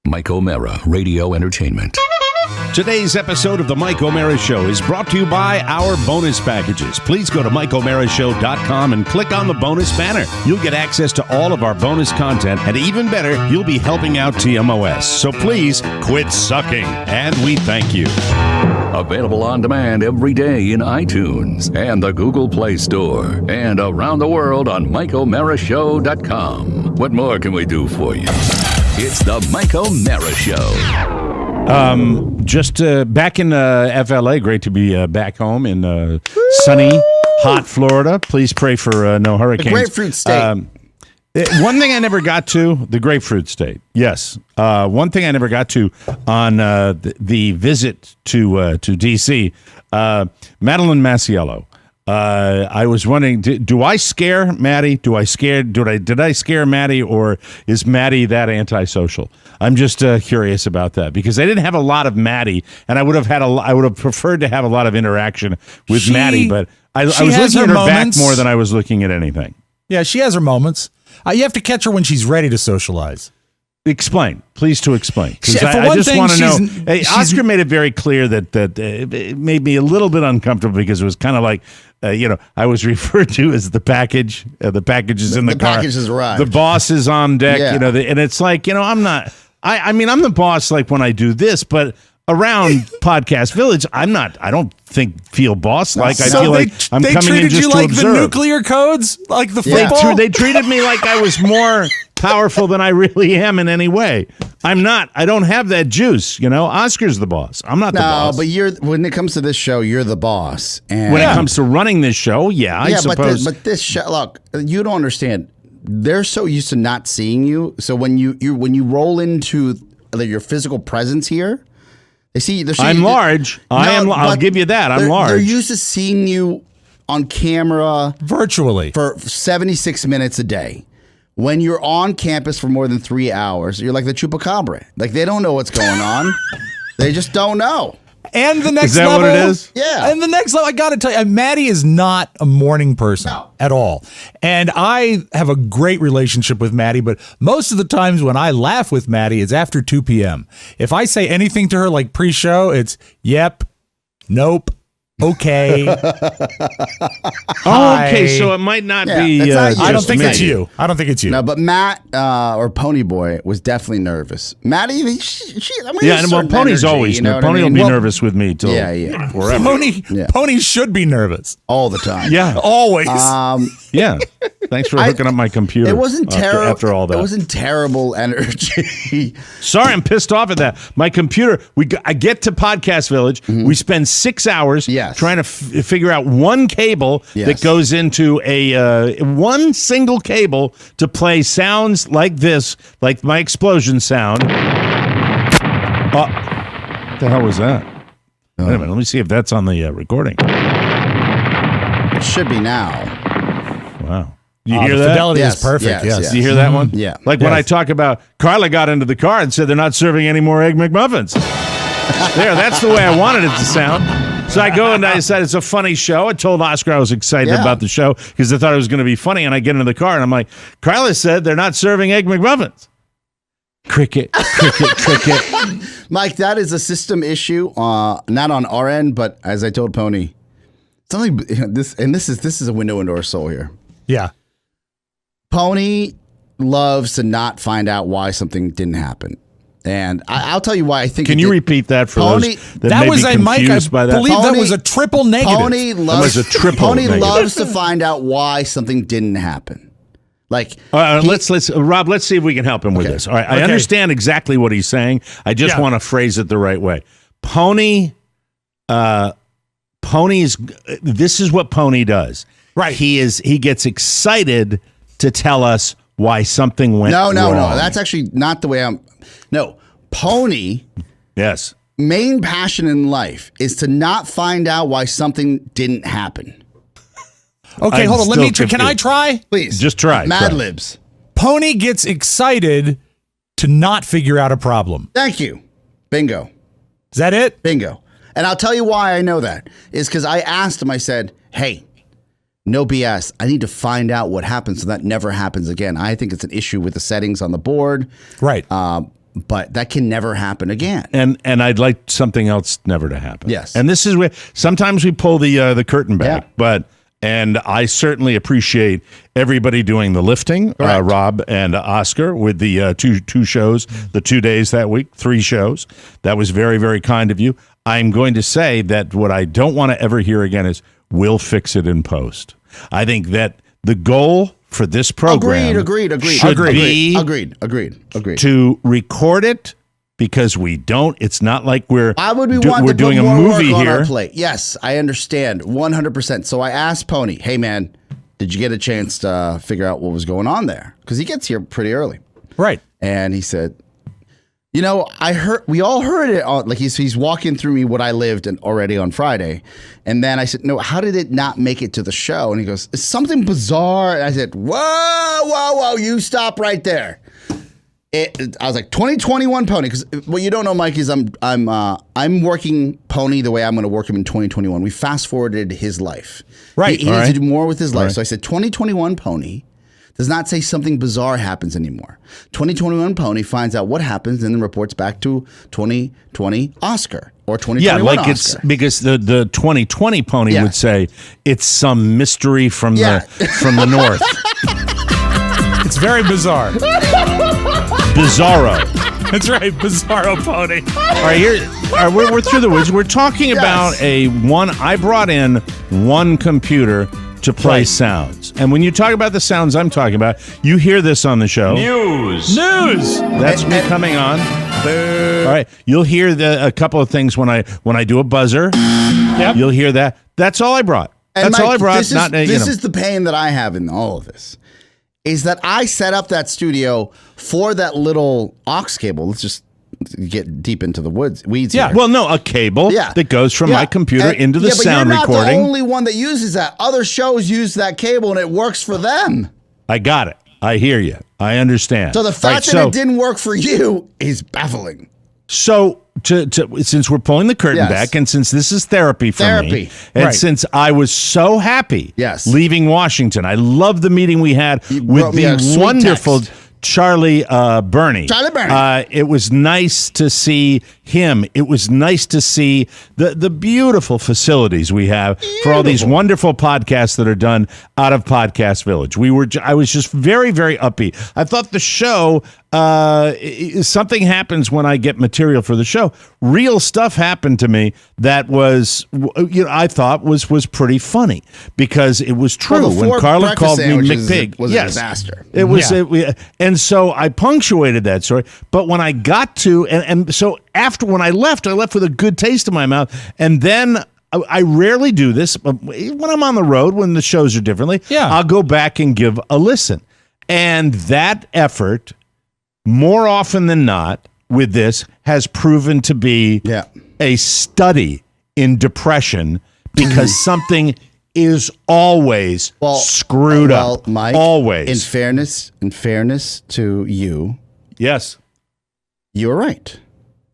Mike O'Mara, Radio Entertainment. Today's episode of The Mike O'Mara Show is brought to you by our bonus packages. Please go to MikeO'MaraShow.com and click on the bonus banner. You'll get access to all of our bonus content, and even better, you'll be helping out TMOS. So please quit sucking, and we thank you. Available on demand every day in iTunes and the Google Play Store, and around the world on MikeO'MaraShow.com. What more can we do for you? It's the Mike O'Mara Show. Just back in FLA. Great to be back home in sunny, hot Florida. Please pray for no hurricanes. The grapefruit state. One thing I never got to, the grapefruit state. Yes. One thing I never got to on the visit to D.C., Madeline Masiello. I was wondering, do I scare Maddie? Did I scare Maddie, or is Maddie that antisocial? I'm just curious about that, because I didn't have a lot of Maddie, and I would have preferred to have a lot of interaction with Maddie, but I was looking at her back more than I was looking at anything. Yeah, she has her moments. You have to catch her when she's ready to socialize. Explain, please, to explain. Because I just want to know. Hey, Oscar made it very clear that it made me a little bit uncomfortable, because it was kind of like, I was referred to as the package. The package is in the car. The package has arrived. The boss is on deck. Yeah. And it's like, I'm not. I'm the boss, like, when I do this, but around Podcast Village, I'm not. I don't feel boss-like. I feel like I'm coming in just to observe. They treated you like the nuclear codes, like the football. Yeah. They treated me like I was more powerful than I really am in any way. I'm not. I don't have that juice. Oscar's the boss. I'm not the boss. No, but when it comes to this show, you're the boss. And when it comes to running this show, I suppose. But this show, look, you don't understand. They're so used to not seeing you. So when you roll into your physical presence here, I'm large. I'll give you that. I'm large. They're used to seeing you on camera virtually for 76 minutes a day. When you're on campus for more than 3 hours, you're like the chupacabra. Like, they don't know what's going on. They just don't know. And the next is that level, what it is? Yeah. And the next level, I got to tell you, Maddie is not a morning person at all. And I have a great relationship with Maddie, but most of the times when I laugh with Maddie, it's after 2 p.m. If I say anything to her like pre-show, it's yep, nope, okay. Okay, so it might not be. I don't think it's you. I don't think it's you. No, but Matt or Pony Boy was definitely nervous. Maddie, Pony's always nervous. Pony will be nervous with me till forever. Pony should be nervous all the time. Yeah, always. Yeah. Thanks for hooking up my computer. It wasn't terrible. After all that, it wasn't terrible energy. Sorry, I'm pissed off at that. My computer. I get to Podcast Village. Mm-hmm. We spend 6 hours. Trying to figure out one cable that goes into one single cable to play sounds like this, like my explosion sound. What the hell was that? Wait a minute, let me see if that's on the recording. It should be now. Wow. You hear that? Fidelity is perfect. Yes. You hear that one? Yeah. Like when I talk about Carla got into the car and said they're not serving any more Egg McMuffins. That's the way I wanted it to sound. So I go and I said it's a funny show. I told Oscar I was excited about the show because I thought it was going to be funny. And I get into the car and I'm like, Carla said they're not serving Egg McMuffins. Cricket. Mike, that is a system issue, not on our end, but as I told Pony, this is a window into our soul here. Yeah. Pony loves to not find out why something didn't happen. And I'll tell you why I think. Can you repeat that for those that may be confused by that? I believe that was a triple negative. Pony loves to find out why something didn't happen. Like, let's Rob. Let's see if we can help him with this. All right, I understand exactly what he's saying. I just want to phrase it the right way. Pony's. This is what Pony does. Right. He gets excited to tell us why something went wrong. No. That's actually not the way I'm. No, Pony. Yes. Main passion in life is to not find out why something didn't happen. Okay, hold on. Let me. Can I try? Please, just try. Mad Libs. Pony gets excited to not figure out a problem. Thank you. Bingo. Is that it? Bingo. And I'll tell you why I know that is because I asked him. I said, "Hey, no BS. I need to find out what happened so that never happens again. I think it's an issue with the settings on the board. Right. but that can never happen again. And I'd like something else never to happen. Yes. And this is where sometimes we pull the curtain back, Yeah. And I certainly appreciate everybody doing the lifting, Rob and Oscar, with the two shows, the 2 days that week, 3 shows. That was very, very kind of you. I'm going to say that what I don't want to ever hear again is, we'll fix it in post. I think that the goal for this program Agreed. should be Agreed. to record it, because we don't. It's not like we're doing a more movie work on here. our plate. Yes, I understand 100%. So I asked Pony, "Hey man, did you get a chance to figure out what was going on there?" Because he gets here pretty early, Right. and he said, we all heard it on, like he's walking through me what I lived in already on Friday. And then I said, no, how did it not make it to the show? And he goes, it's something bizarre. And I said, whoa, you stop right there. I was like, 2021 Pony, because what you don't know, Mike, is I'm working Pony the way I'm going to work him in 2021. We fast forwarded his life. Right. He needs to do more with his life. So I said, 2021 Pony does not say something bizarre happens anymore. 2021 Pony finds out what happens and then reports back to 2020 Oscar or 2021 Oscar. It's because the 2020 Pony would say it's some mystery from the north. It's very bizarre. Bizarro. That's right, Bizarro Pony. All right, we're through the woods. We're talking about I brought in one computer to play sounds. And when you talk about the sounds I'm talking about, you hear this on the show. News. That's me coming on. All right, you'll hear a couple of things when I do a buzzer. Yep. You'll hear that. That's all I brought. And That's all I brought. This is the pain that I have in all of this. Is that I set up that studio for that little aux cable. Let's just get deep into the weeds here. Well, no, a cable that goes from my computer into the sound but you're not recording. the only one that uses that. Other shows use that cable, and it works for them. I got it. I hear you. I understand. So the fact that it didn't work for you is baffling. So since we're pulling the curtain back, and since this is therapy for me, and since I was so happy leaving Washington, I love the meeting we had with the wonderful Charlie Burney. It was nice to see him. It was nice to see the beautiful facilities we have for all these wonderful podcasts that are done out of Podcast Village. I was just very, very upbeat. I thought the show, something happens when I get material for the show. Real stuff happened to me that was, I thought was pretty funny, because it was true. When Carla called me McPig, was a disaster. It was, and so I punctuated that story. But when I got to, and so after when I left with a good taste in my mouth. And then I rarely do this when I'm on the road, when the shows are differently. I'll go back and give a listen. And that effort, more often than not, with this, has proven to be a study in depression, because something is always screwed up. Mike, always. In fairness to you, yes, you're right.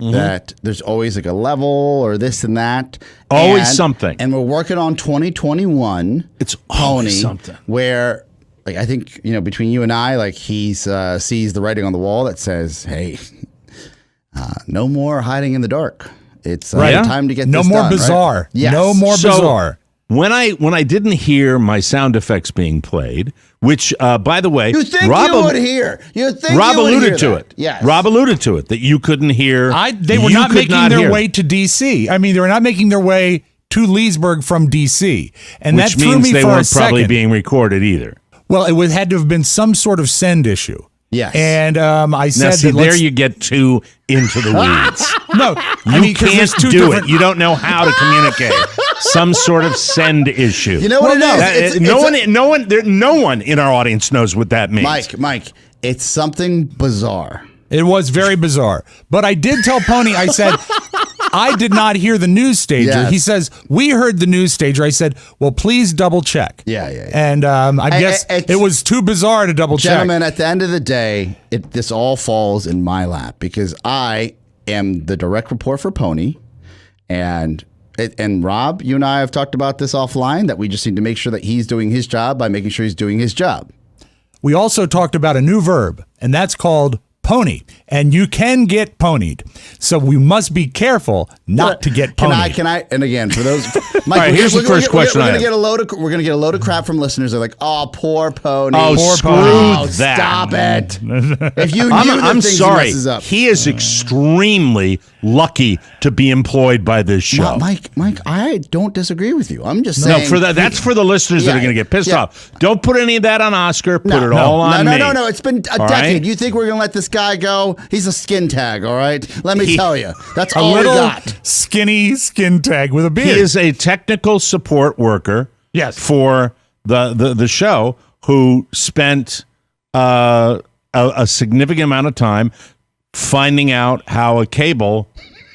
That there's always like a level or this and that. Always something. And we're working on 2021. It's always something. Where, like, I think, between you and I, like, he's sees the writing on the wall that says, hey, no more hiding in the dark. It's time to get no this more done, bizarre. Right? Yes. No more bizarre. When I didn't hear my sound effects being played, which by the way, you think Rob you would hear? You think Rob you would alluded hear to that. it. Yes. Rob alluded to it, that you couldn't hear. They were not making their way to DC. I mean, they were not making their way to Leesburg from DC, and which that threw means me they for weren't a probably second. being recorded either. Well, it had to have been some sort of send issue. Yes. And I said, now, see, there you get too into the weeds. No, you can't do it. You don't know how to communicate. Some sort of send issue. You know what it is? No one in our audience knows what that means. Mike, it's something bizarre. It was very bizarre. But I did tell Pony, I said, I did not hear the news stager. Yes. He says, we heard the news stager. I said, well, please double check. Yeah. And I guess it was too bizarre to double check. Gentlemen, at the end of the day, this all falls in my lap, because I am the direct report for Pony. And Rob, you and I have talked about this offline, that we just need to make sure that he's doing his job by making sure he's doing his job. We also talked about a new verb, and that's called pony, and you can get ponied. So we must be careful not to get ponied. Can I? And again, for those, Mike, right, here's the first question. We're gonna get a load of crap from listeners. They're like, "Oh, poor pony. Oh, poor screw pony. that. Stop it." If you knew I'm the things sorry. he messes up. He is extremely lucky to be employed by this show. Mike, I don't disagree with you. I'm just saying. No, that's for the listeners that are going to get pissed off. Don't put any of that on Oscar. Put it all on me. No. It's been a decade. Right? You think we're going to let this guy go? He's a skin tag, all right? Let me tell you. That's all we got. Skinny skin tag with a beard. He is a technical support worker for the show who spent a significant amount of time finding out how a cable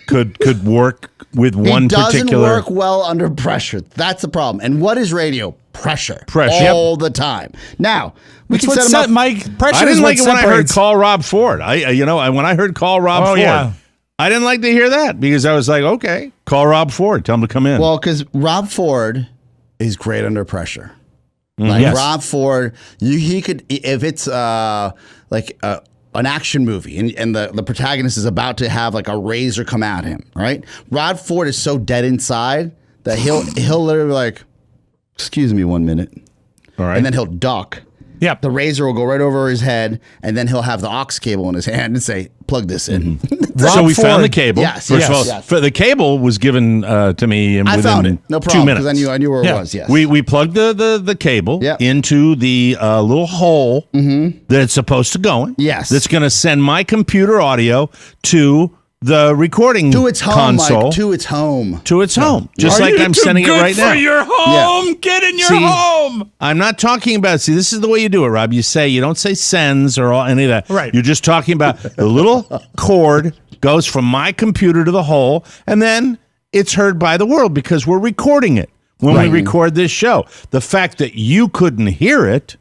could work with one particular. He doesn't work well under pressure. That's the problem. And what is radio? Pressure. All the time. Now, we can set him up. Mike, pressure. I didn't like it when I heard Call Rob Ford. When I heard Call Rob Ford, I didn't like to hear that because I was like, okay, call Rob Ford. Tell him to come in. Well, because Rob Ford is great under pressure. Rob Ford, he could, if it's an action movie and the protagonist is about to have like a razor come at him, right? Rob Ford is so dead inside that he'll literally be like, excuse me 1 minute. All right. And then he'll duck. Yep. The razor will go right over his head, and then he'll have the aux cable in his hand and say, plug this in. So we found the cable. Yes. First of all, the cable was given to me within I found it. No 2 problem, minutes. because I knew where it was, yes. We plugged the cable into the little hole that it's supposed to go in. Yes. That's going to send my computer audio to the recording to its home, console. Mike, to its home. To its home. Just like I'm sending it right now. For your home. Get in your home. I'm not talking about, this is the way you do it, Rob. You don't say sends or any of that. Right. You're just talking about the little cord goes from my computer to the hole, and then it's heard by the world because we're recording it when we record this show. The fact that you couldn't hear it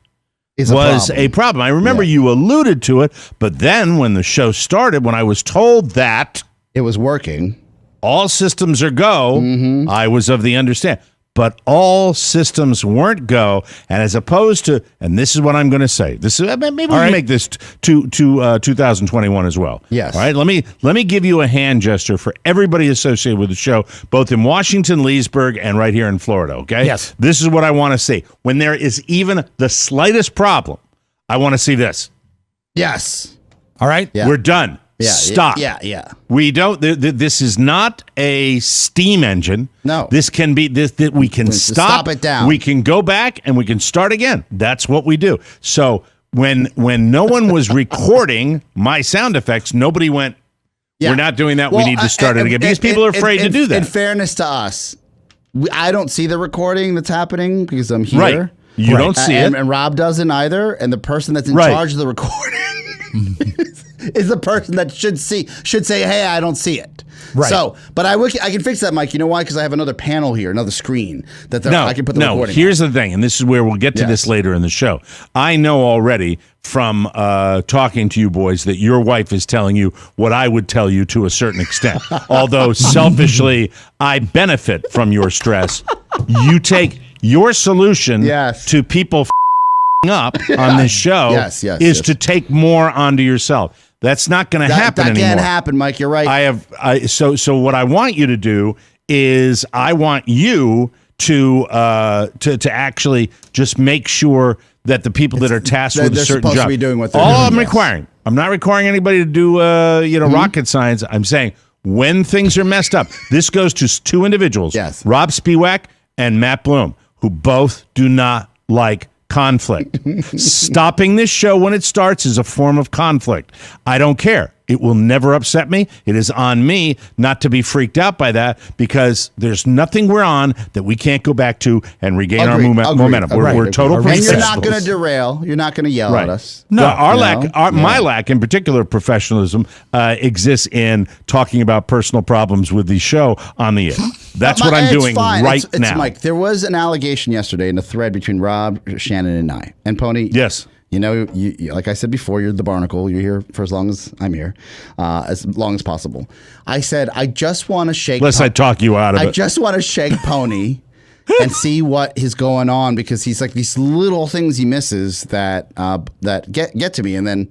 was a problem. I remember you alluded to it, but then when the show started, when I was told that it was working, all systems are go, I was of the understanding. But all systems weren't go, and as opposed to, and this is what I'm going to say. This is maybe we can make this to 2021 as well. Yes. All right. Let me give you a hand gesture for everybody associated with the show, both in Washington, Leesburg, and right here in Florida. Okay. Yes. This is what I want to see. When there is even the slightest problem, I want to see this. Yes. All right. Yeah. We're done. Yeah. Stop. Yeah. We don't. This is not a steam engine. No. This can be this. That we can stop it down. We can go back and we can start again. That's what we do. So when no one was recording my sound effects, nobody went. Yeah. We're not doing that. We need to start it again because people are afraid to do that. In fairness to us, I don't see the recording that's happening because I'm here. Right. You don't see it, and Rob doesn't either. And the person that's in charge of the recording is the person that should say, "Hey, I don't see it." Right. So, but I can fix that, Mike. You know why? Because I have another panel here, another screen that I can put the recording. Here's the thing, and this is where we'll get to this later in the show. I know already from talking to you boys that your wife is telling you what I would tell you to a certain extent. Although selfishly, I benefit from your stress. You take your solution to people up on this show is to take more onto yourself. That's not going to happen anymore. That can't happen, Mike. You're right. So what I want you to do is I want you to actually just make sure that the people that are tasked with a certain job, supposed to be doing what they're all doing, I'm requiring. I'm not requiring anybody to do rocket science. I'm saying when things are messed up, this goes to two individuals, Rob Spiewak and Matt Bloom, who both do not like conflict. Stopping this show when it starts is a form of conflict. I don't care. It will never upset me. It is on me not to be freaked out by that because there's nothing we're on that we can't go back to and regain our momentum. We're total professionals. And you're not going to derail. You're not going to yell at us. No, my lack in particular professionalism exists in talking about personal problems with the show on the air. That's what I'm doing right now. Mike, there was an allegation yesterday in a thread between Rob, Shannon, and I. And Pony. Yes. You know, you, like I said before, you're the barnacle. You're here for as long as I'm here, as long as possible. I said, I just want to shake. Unless I talk you out of it. I just want to shake Pony and see what is going on because he's like these little things he misses that get to me, and then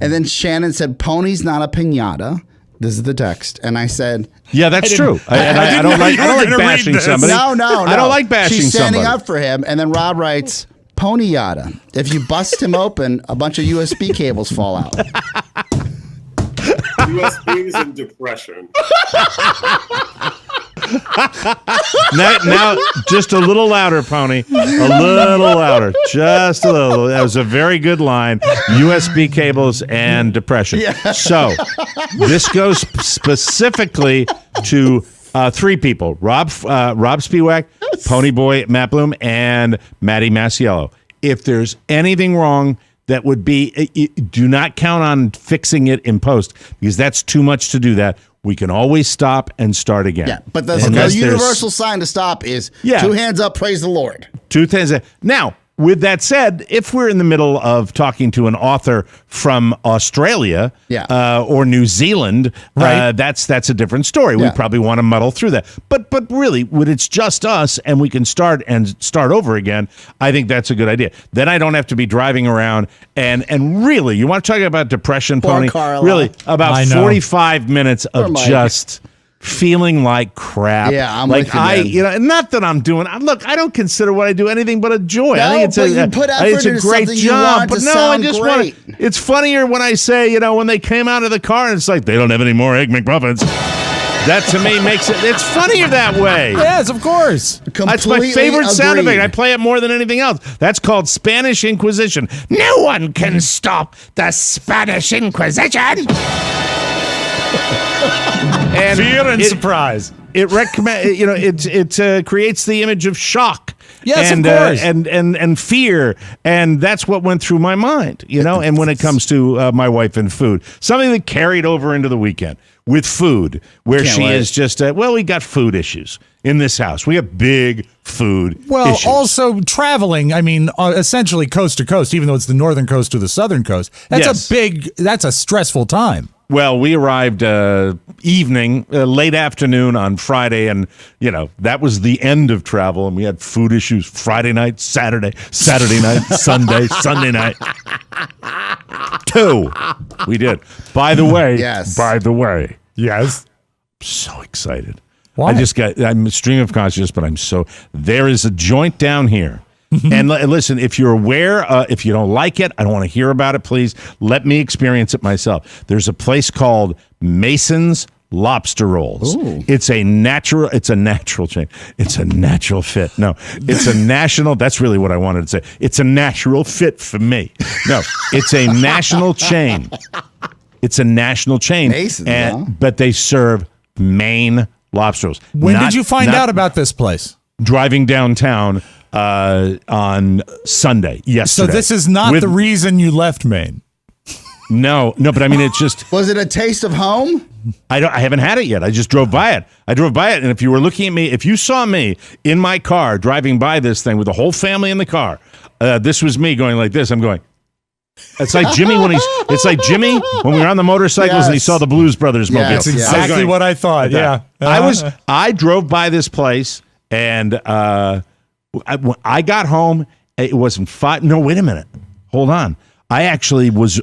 And then Shannon said, "Pony's not a piñata." This is the text. And I said, yeah, that's true. I don't like bashing somebody. No. I don't like bashing She's standing somebody. up for him. And then Rob writes, "Ponyyata. If you bust him open, a bunch of USB cables fall out." USBs and depression. Now, just a little louder, Pony. A little louder. Just a little. That was a very good line. USB cables and depression. Yeah. So, this goes specifically to three people. Rob Spiewak, Pony Boy Matt Bloom, and Maddie Masiello. If there's anything wrong, that would be, do not count on fixing it in post, because that's too much to do that. We can always stop and start again. Yeah, but the universal sign to stop is 2 hands up, praise the Lord. 2 hands up. Now, with that said, if we're in the middle of talking to an author from Australia or New Zealand, right. That's a different story. We probably want to muddle through that. But really, when it's just us and we can start over again, I think that's a good idea. Then I don't have to be driving around and really, you want to talk about depression, Poor Pony? Carla. Really, about 45 minutes of just feeling like crap. Yeah, I'm with you, man. Not that I'm doing. Look, I don't consider what I do anything but a joy. No, I think it's a great job. But no, I just want. It's funnier when I say, when they came out of the car and it's like they don't have any more Egg McMuffins. That to me makes it. It's funnier that way. Yes, of course. That's my favorite sound effect. I play it more than anything else. That's called Spanish Inquisition. No one can stop the Spanish Inquisition. And fear and surprise. It it creates the image of shock. Yes, and, of course. And fear, and that's what went through my mind, And when it comes to my wife and food, something that carried over into the weekend with food, where she is just we got food issues in this house. We have big food issues. Also traveling. I mean, essentially coast to coast, even though it's the northern coast to the southern coast. That's a stressful time. Well, we arrived late afternoon on Friday, and, that was the end of travel, and we had food issues Friday night, Saturday night, Sunday night. 2. We did. By the way. Yes. I'm so excited. Why? I'm a stream of consciousness, but there is a joint down here. And listen, if you're aware, if you don't like it, I don't want to hear about it, please let me experience it myself. There's a place called Mason's Lobster Rolls. Ooh. It's a natural chain. It's a natural fit. No, it's a national. That's really what I wanted to say. It's a natural fit for me. No, it's a national chain. It's a national chain. Mason's, but they serve Maine lobster rolls. When did you find out about this place? Driving downtown on Sunday, yesterday. So this is not the reason you left Maine. No, but I mean, it's just. Was it a taste of home? I haven't had it yet. I just drove by it. And if you were looking at me, if you saw me in my car driving by this thing with the whole family in the car, this was me going like this. I'm going. It's like Jimmy when we were on the motorcycles and he saw the Blues Brothers mobile. Yes, That's exactly what I thought. Yeah, I drove by this place and I got home. It wasn't 5. No, wait a minute. Hold on. I was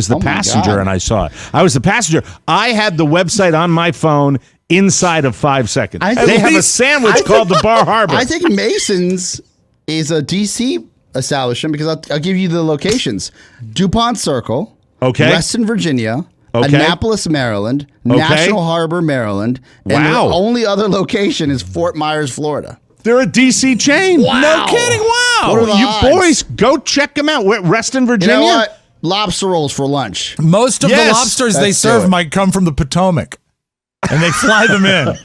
the passenger and I saw it. I was the passenger. I had the website on my phone inside of 5 seconds. They have a sandwich called the Bar Harbor. I think Mason's is a DC establishment because I'll give you the locations. DuPont Circle, Reston, Virginia, Annapolis, Maryland, National Harbor, Maryland, and the only other location is Fort Myers, Florida. They're a DC chain. Wow. No kidding. Wow. You odds? boys, go check them out. Reston, Virginia. You know what? Lobster rolls for lunch. Most of the lobsters they serve might come from the Potomac. And they fly them in.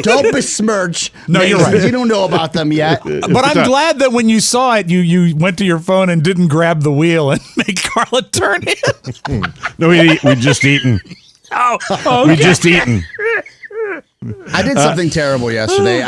Don't besmirch. No, you're right. You don't know about them yet. But I'm glad that when you saw it, you went to your phone and didn't grab the wheel and make Carla turn in. No, we just eaten. We just eaten. I did something terrible yesterday.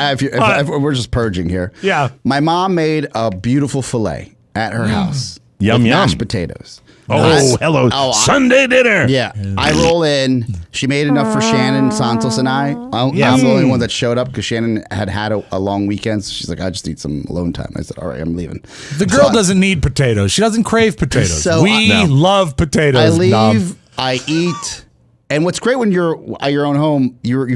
We're just purging here. Yeah. My mom made a beautiful filet at her house. Yum, with yum. mashed potatoes. Oh, hello. Sunday dinner. Yeah. I roll in. She made enough for Shannon, Santos, and I. I'm the only one that showed up because Shannon had a long weekend. So she's like, I just need some alone time. I said, all right, I'm leaving. The girl doesn't need potatoes. She doesn't crave potatoes. So we love potatoes. I leave. Nom. I eat. And what's great when you're at your own home, you're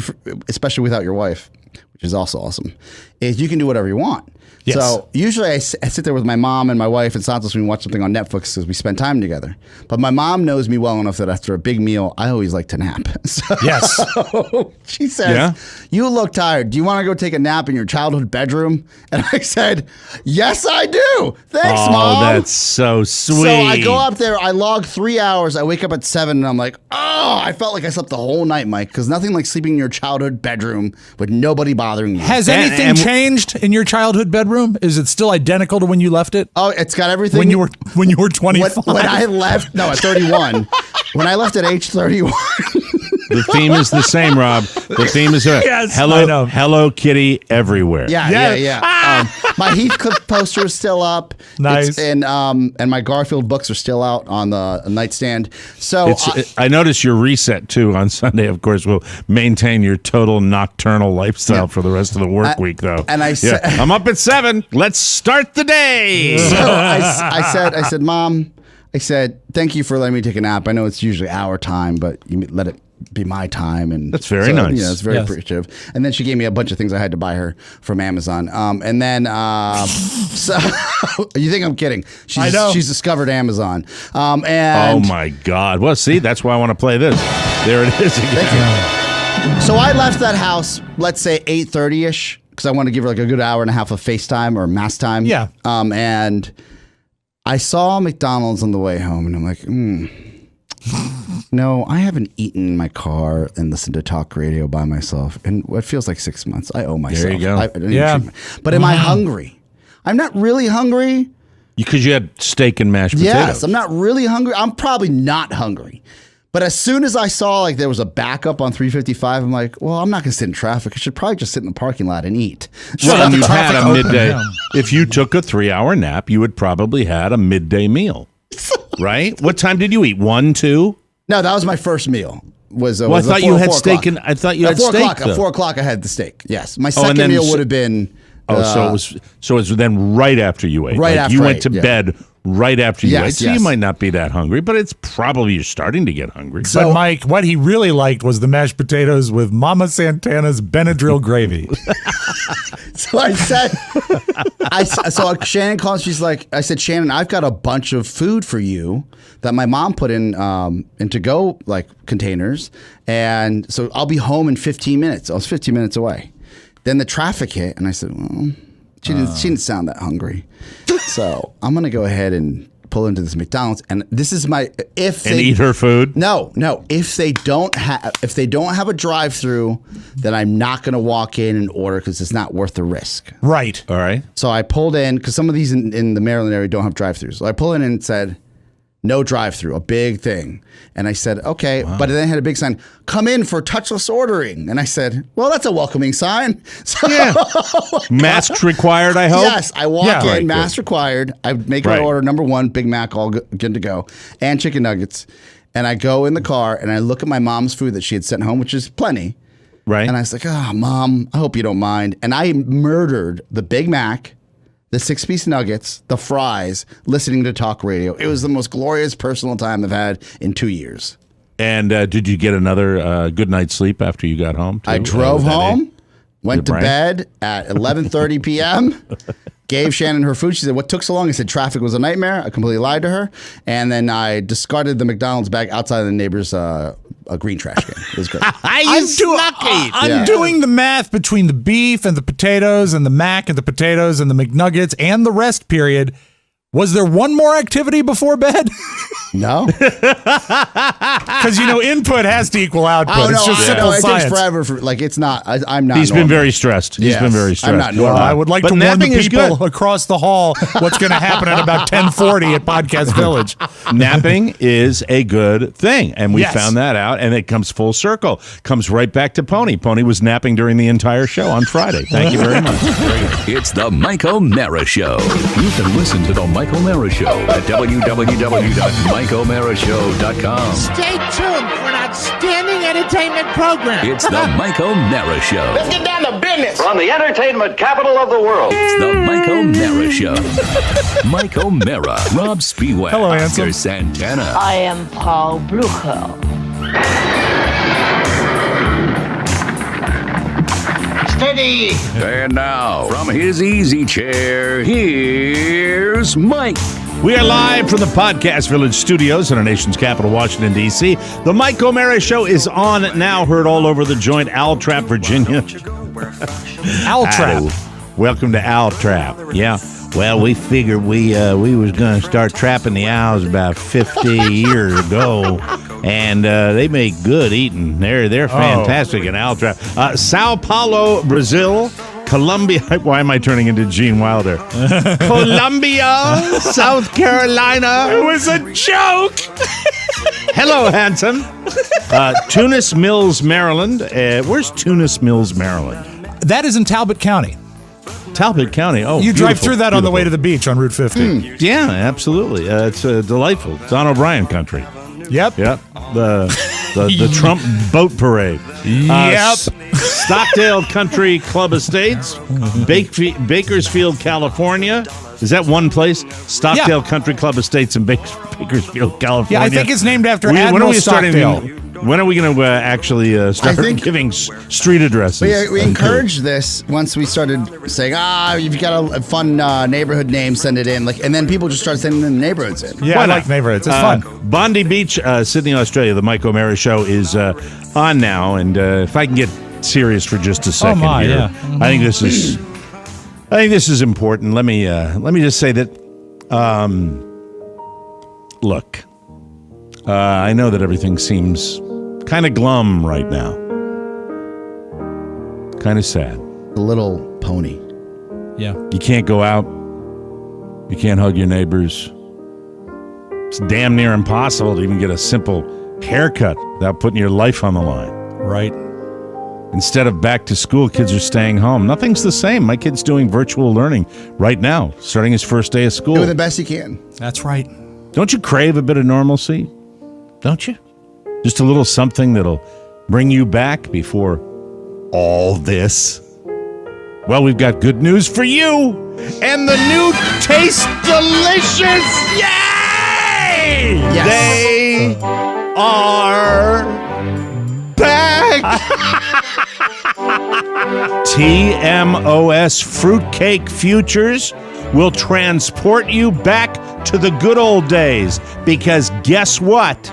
especially without your wife, which is also awesome, is you can do whatever you want. Yes. So usually I sit there with my mom and my wife and Santos when we watch something on Netflix because we spend time together. But my mom knows me well enough that after a big meal, I always like to nap. So Yes. she says, you look tired. Do you want to go take a nap in your childhood bedroom? And I said, yes, I do. Thanks, Mom. Oh, that's so sweet. So I go up there, I log 3 hours, I wake up at 7, and I'm like, oh, I felt like I slept the whole night, Mike, because nothing like sleeping in your childhood bedroom with nobody bothering you. Has anything changed in your childhood bedroom? Is it still identical to when you left it? Oh, it's got everything. When you were 25? When I left, no, at 31. When I left at age 31. The theme is the same, Rob. The theme is Yes, I know. Hello Kitty everywhere. Yeah. My Heathcliff poster is still up. Nice. And my Garfield books are still out on the nightstand. So I notice your reset too on Sunday. Of course, will maintain your total nocturnal lifestyle for the rest of the work week, though. And I said, I'm up at 7. Let's start the day. So I said, Mom, I said, thank you for letting me take a nap. I know it's usually our time, but you let it be my time, and that's very nice. Yeah, it's very appreciative. And then she gave me a bunch of things I had to buy her from Amazon. And then so you think I'm kidding? I know. She's discovered Amazon. And oh my God! Well, see, that's why I want to play this. There it is again. Thank you. So I left that house, let's say 8:30 ish, because I want to give her like a good hour and a half of FaceTime or mass time. Yeah. And I saw McDonald's on the way home, and I'm like, no, I haven't eaten in my car and listened to talk radio by myself in what feels like 6 months. I owe myself. There you go. Yeah. But am I hungry? I'm not really hungry. Because you had steak and mashed potatoes. Yes, I'm not really hungry. I'm probably not hungry. But as soon as I saw like there was a backup on 355, I'm like, well, I'm not going to sit in traffic. I should probably just sit in the parking lot and eat. Well, and you had a midday. If you took a 3-hour nap, you would probably had a midday meal, right? What time did you eat? 1, 2? No, that was my first meal. I thought you had steak. I thought you had steak. At 4 o'clock, I had the steak. Yes, my second meal would have been. So it was then right after you ate. Right after you went to bed right after you ate. So yes. you might not be that hungry, but it's probably you're starting to get hungry. But Mike, what he really liked was the mashed potatoes with Mama Santana's Benadryl gravy. So I said, so Shannon calls. She's like, I said, Shannon, I've got a bunch of food for you that my mom put in to-go like containers, and so I'll be home in 15 minutes. I was 15 minutes away. Then the traffic hit, and I said, well, she didn't sound that hungry. So I'm going to go ahead and pull into this McDonald's, and this is my eat her food. No. If they don't have a drive-through, then I'm not going to walk in and order because it's not worth the risk. Right. All right. So I pulled in because some of these in the Maryland area don't have drive-throughs. So I pulled in and said, no drive-through, a big thing. And I said, okay. Wow. But then it had a big sign, come in for touchless ordering. And I said, well, that's a welcoming sign. So, masks required, I hope? Yes, I walk in, mask required. I make my order, number 1, Big Mac, all good to go, and chicken nuggets. And I go in the car, and I look at my mom's food that she had sent home, which is plenty. Right. And I was like, Mom, I hope you don't mind. And I murdered the Big Mac, the 6-piece nuggets, the fries, listening to talk radio. It was the most glorious personal time I've had in 2 years. And did you get another good night's sleep after you got home, too? I drove home, went to bed at 11:30 p.m., gave Shannon her food. She said, what took so long? I said, traffic was a nightmare. I completely lied to her. And then I discarded the McDonald's bag outside of the neighbor's a green trash can. It was great. I'm doing the math between the beef and the potatoes and the mac and the potatoes and the McNuggets and the rest period. Was there one more activity before bed? No. Because, input has to equal output. It's just simple science. It takes forever. It's not. I'm not. He's been very stressed. He's been very stressed. I'm not normal. I would like to warn the people across the hall what's going to happen at about 10:40 at Podcast Village. Napping is a good thing, and we found that out, and it comes full circle. Comes right back to Pony. Pony was napping during the entire show on Friday. Thank you very much. It's the Mike O'Mara Show. You can listen to the Mike Mike O'Mara Show at www.mikeomarashow.com. Stay tuned for an outstanding entertainment program. It's the Mike O'Mara Show. Let's get down to business. From the entertainment capital of the world. It's the Mike O'Mara Show. Mike O'Mara, Rob Spiewak, Hello, Oscar handsome. Santana. I am Paul Blucher. Steady. And now, from his easy chair, here's Mike. We are live from the Podcast Village studios in our nation's capital, Washington, D.C. The Mike O'Mara Show is on now, heard all over the joint, Owl Trap, Virginia. Owl Trap. Welcome to Owl Trap. Yeah. Well, we figured we was going to start trapping the owls about 50 years ago, and they make good eating. They're fantastic in Owl Trap. Sao Paulo, Brazil. Colombia. Why am I turning into Gene Wilder? Columbia, South Carolina. It was a joke. Hello, handsome. Tunis Mills, Maryland. Where's Tunis Mills, Maryland? That is in Talbot County. Talbot County. Oh, You drive beautiful, through that on the way to beautiful. the beach on Route 50. Yeah, absolutely. It's delightful. It's on O'Brien country. Yep. Yep. The Trump boat parade. Yep. Stockdale Country Club Estates, Bakersfield, California. Is that one place? Stockdale Yeah. Country Club Estates in Bakersfield, California. Yeah, I think it's named after When are Admiral we starting? Stockdale. When are we going to actually start giving street addresses? We encouraged this once we started saying, you've got a fun neighborhood name, send it in. And then people just started sending the neighborhoods in. Yeah, Why I not? like neighborhoods. It's fun. Bondi Beach, Sydney, Australia. The Mike O'Mara Show is on now, and if I can get serious for just a second my, here, yeah. I think this is important. Let me just say that. Look, I know that everything seems kind of glum right now, kind of sad. The little pony. Yeah. You can't go out. You can't hug your neighbors. It's damn near impossible to even get a simple haircut without putting your life on the line. Right. Instead of back to school, kids are staying home. Nothing's the same. My kid's doing virtual learning right now, starting his first day of school. Doing the best he can. That's right. Don't you crave a bit of normalcy? Don't you? Just a little something that'll bring you back before all this. Well, we've got good news for you. And the new Taste Delicious. Yay! Yes. They are back. TMOS Fruitcake Futures will transport you back to the good old days. Because guess what?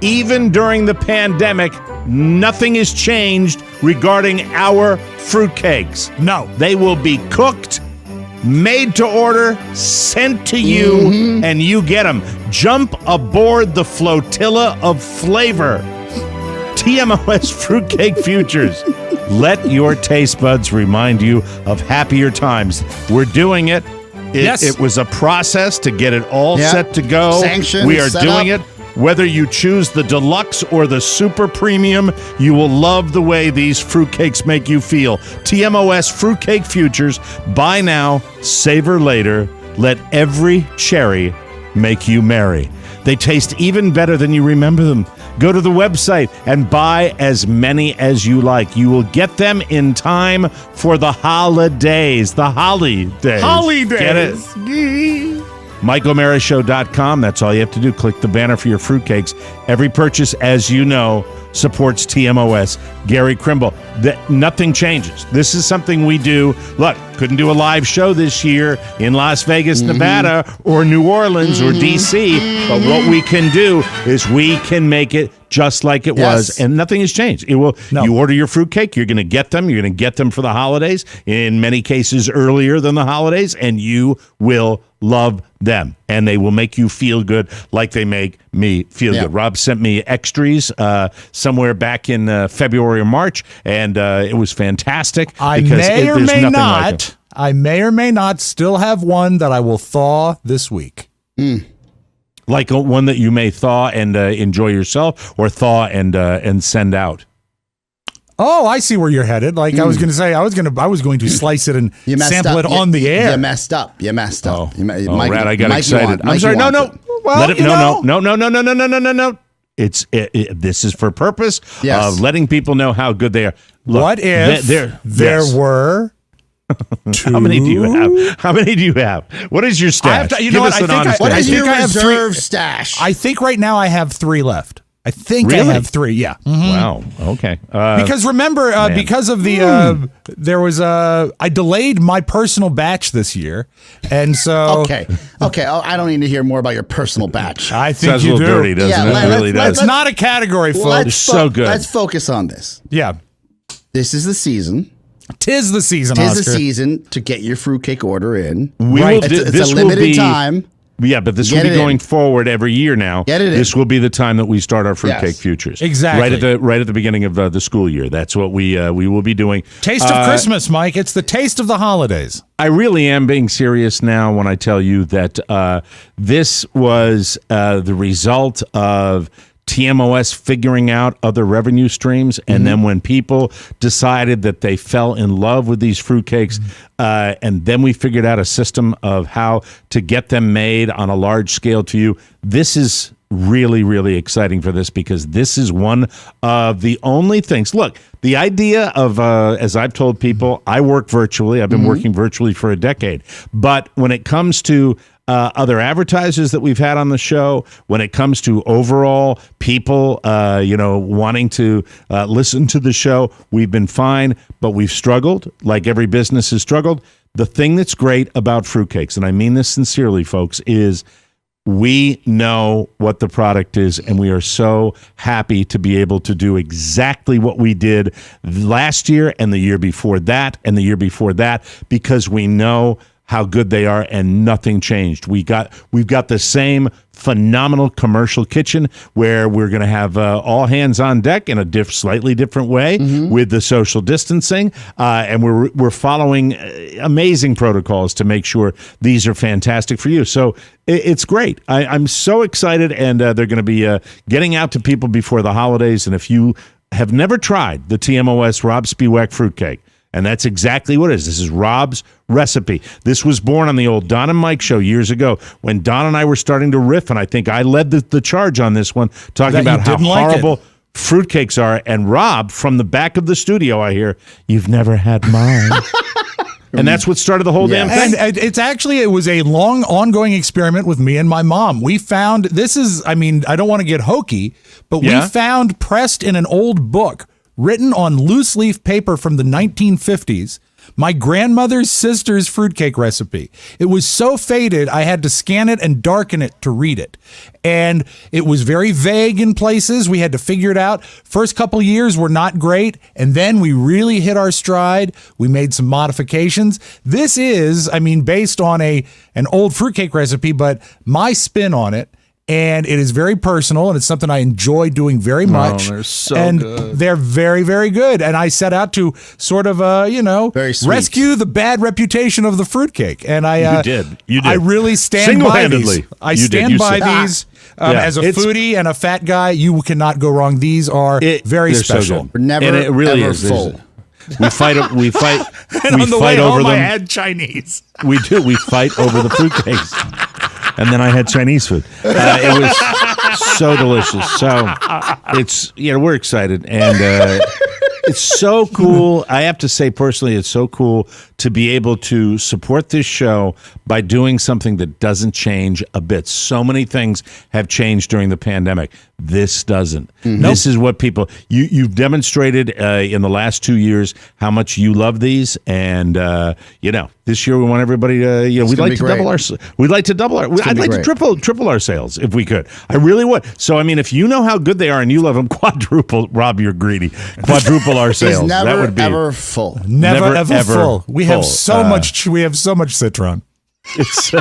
Even during the pandemic, nothing has changed regarding our fruitcakes. No. They will be cooked, made to order, sent to you, and you get them. Jump aboard the flotilla of flavor. TMOS Fruitcake Futures. Let your taste buds remind you of happier times. We're doing it. Yes. It was a process to get it all Yep. set to go. Sanctioned, We are set doing up. it. Whether you choose the deluxe or the super premium, you will love the way these fruitcakes make you feel. TMOS Fruitcake Futures. Buy now, savor later. Let every cherry make you merry. They taste even better than you remember them. Go to the website and buy as many as you like. You will get them in time for the holidays. The holidays. Holidays. Get it? MikeO'MaraShow.com. That's all you have to do. Click the banner for your fruitcakes. Every purchase, as you know, supports TMOS. Gary Krimble. Nothing changes. This is something we do. Look, couldn't do a live show this year in Las Vegas, Nevada, or New Orleans, or D.C., but what we can do is we can make it just like it was, and nothing has changed. It will. No. You order your fruitcake, you're going to get them. You're going to get them for the holidays, in many cases earlier than the holidays, and you will love them. And they will make you feel good like they make me feel good. Rob sent me extras somewhere back in February or March, and it was fantastic. I because may or there's may nothing like it. not. I may or may not still have one that I will thaw this week. Like one that you may thaw and enjoy yourself, or thaw and send out. Oh, I see where you're headed. Like I was going to say, I was going to slice it and sample it on the air. You messed up. Oh, Rat, I got excited. I'm sorry. No. Well, Let it, no. This is for purpose of letting people know how good they are. Look, what if there were two? How many do you have? What is your stash? You know what? What is your I have reserve stash? I think right now I have 3 left. I think Really? I have 3. Yeah. Wow. Okay. Because remember, because of the there was I delayed my personal batch this year, and so Okay. Oh, I don't need to hear more about your personal batch. I think sounds a you little do. dirty, doesn't Yeah, it? It really does. It's not a category, folks. so good. Let's focus on this. Yeah, This is the season. tis the season. Tis the Oscar. season to get your fruitcake order in. We will do- It's this a will limited be- time. Yeah, but this Get will be it going in. forward every year now. Get it in. This will be the time that we start our fruitcake Yes. futures. Exactly. Right at the beginning of the school year. That's what we will be doing. Taste of Christmas, Mike. It's the taste of the holidays. I really am being serious now when I tell you that this was the result of TMOS figuring out other revenue streams. And then when people decided that they fell in love with these fruitcakes, and then we figured out a system of how to get them made on a large scale to you, this is really, really exciting for this because this is one of the only things. Look, the idea of, as I've told people, I work virtually. I've been working virtually for a decade. But when it comes to other advertisers that we've had on the show, when it comes to overall people, wanting to listen to the show, we've been fine, but we've struggled like every business has struggled. The thing that's great about fruitcakes, and I mean this sincerely, folks, is we know what the product is, and we are so happy to be able to do exactly what we did last year and the year before that and the year before that because we know how good they are and nothing changed. We've got the same phenomenal commercial kitchen where we're going to have all hands on deck in a slightly different way with the social distancing, and we're following amazing protocols to make sure these are fantastic for you. So it's great. I'm so excited, and they're going to be getting out to people before the holidays. And if you have never tried the TMOS Rob Spiewak fruitcake, and that's exactly what it is. This is Rob's recipe. This was born on the old Don and Mike show years ago when Don and I were starting to riff, and I think I led the charge on this one, talking about how horrible fruitcakes are. And Rob, from the back of the studio, I hear, "You've never had mine." And that's what started the whole damn thing. And it was a long ongoing experiment with me and my mom. We found, I don't want to get hokey, but we found pressed in an old book written on loose leaf paper from the 1950s, my grandmother's sister's fruitcake recipe. It was so faded, I had to scan it and darken it to read it. And it was very vague in places. We had to figure it out. First couple years were not great, and then we really hit our stride. We made some modifications. This is, based on an old fruitcake recipe, but my spin on it. And it is very personal, and it's something I enjoy doing very much. They're so good. They're very, very good. And I set out to sort of, Very sweet. rescue the bad reputation of the fruitcake. And I, You did. I really stand by these. Single-handedly. I You did. stand You by said- these. As a foodie and a fat guy, you cannot go wrong. These are very they're so special. good. We're never, and it really ever is. full. We fight. And we on the fight way over home, I them. had Chinese. We do. We fight over the fruitcakes. And then I had Chinese food. It was so delicious. So it's, we're excited. And it's so cool. I have to say personally, it's so cool to be able to support this show by doing something that doesn't change a bit. So many things have changed during the pandemic. This doesn't. This is what people, you've demonstrated in the last 2 years how much you love these. And, this year we want everybody to, we'd like to double our, I'd like to triple our sales if we could. I really would. So, if you know how good they are and you love them, quadruple, Rob, you're greedy. Quadruple our sales. It's never, that would be ever full. Never ever full. We have full. so much. We have so much citron. It's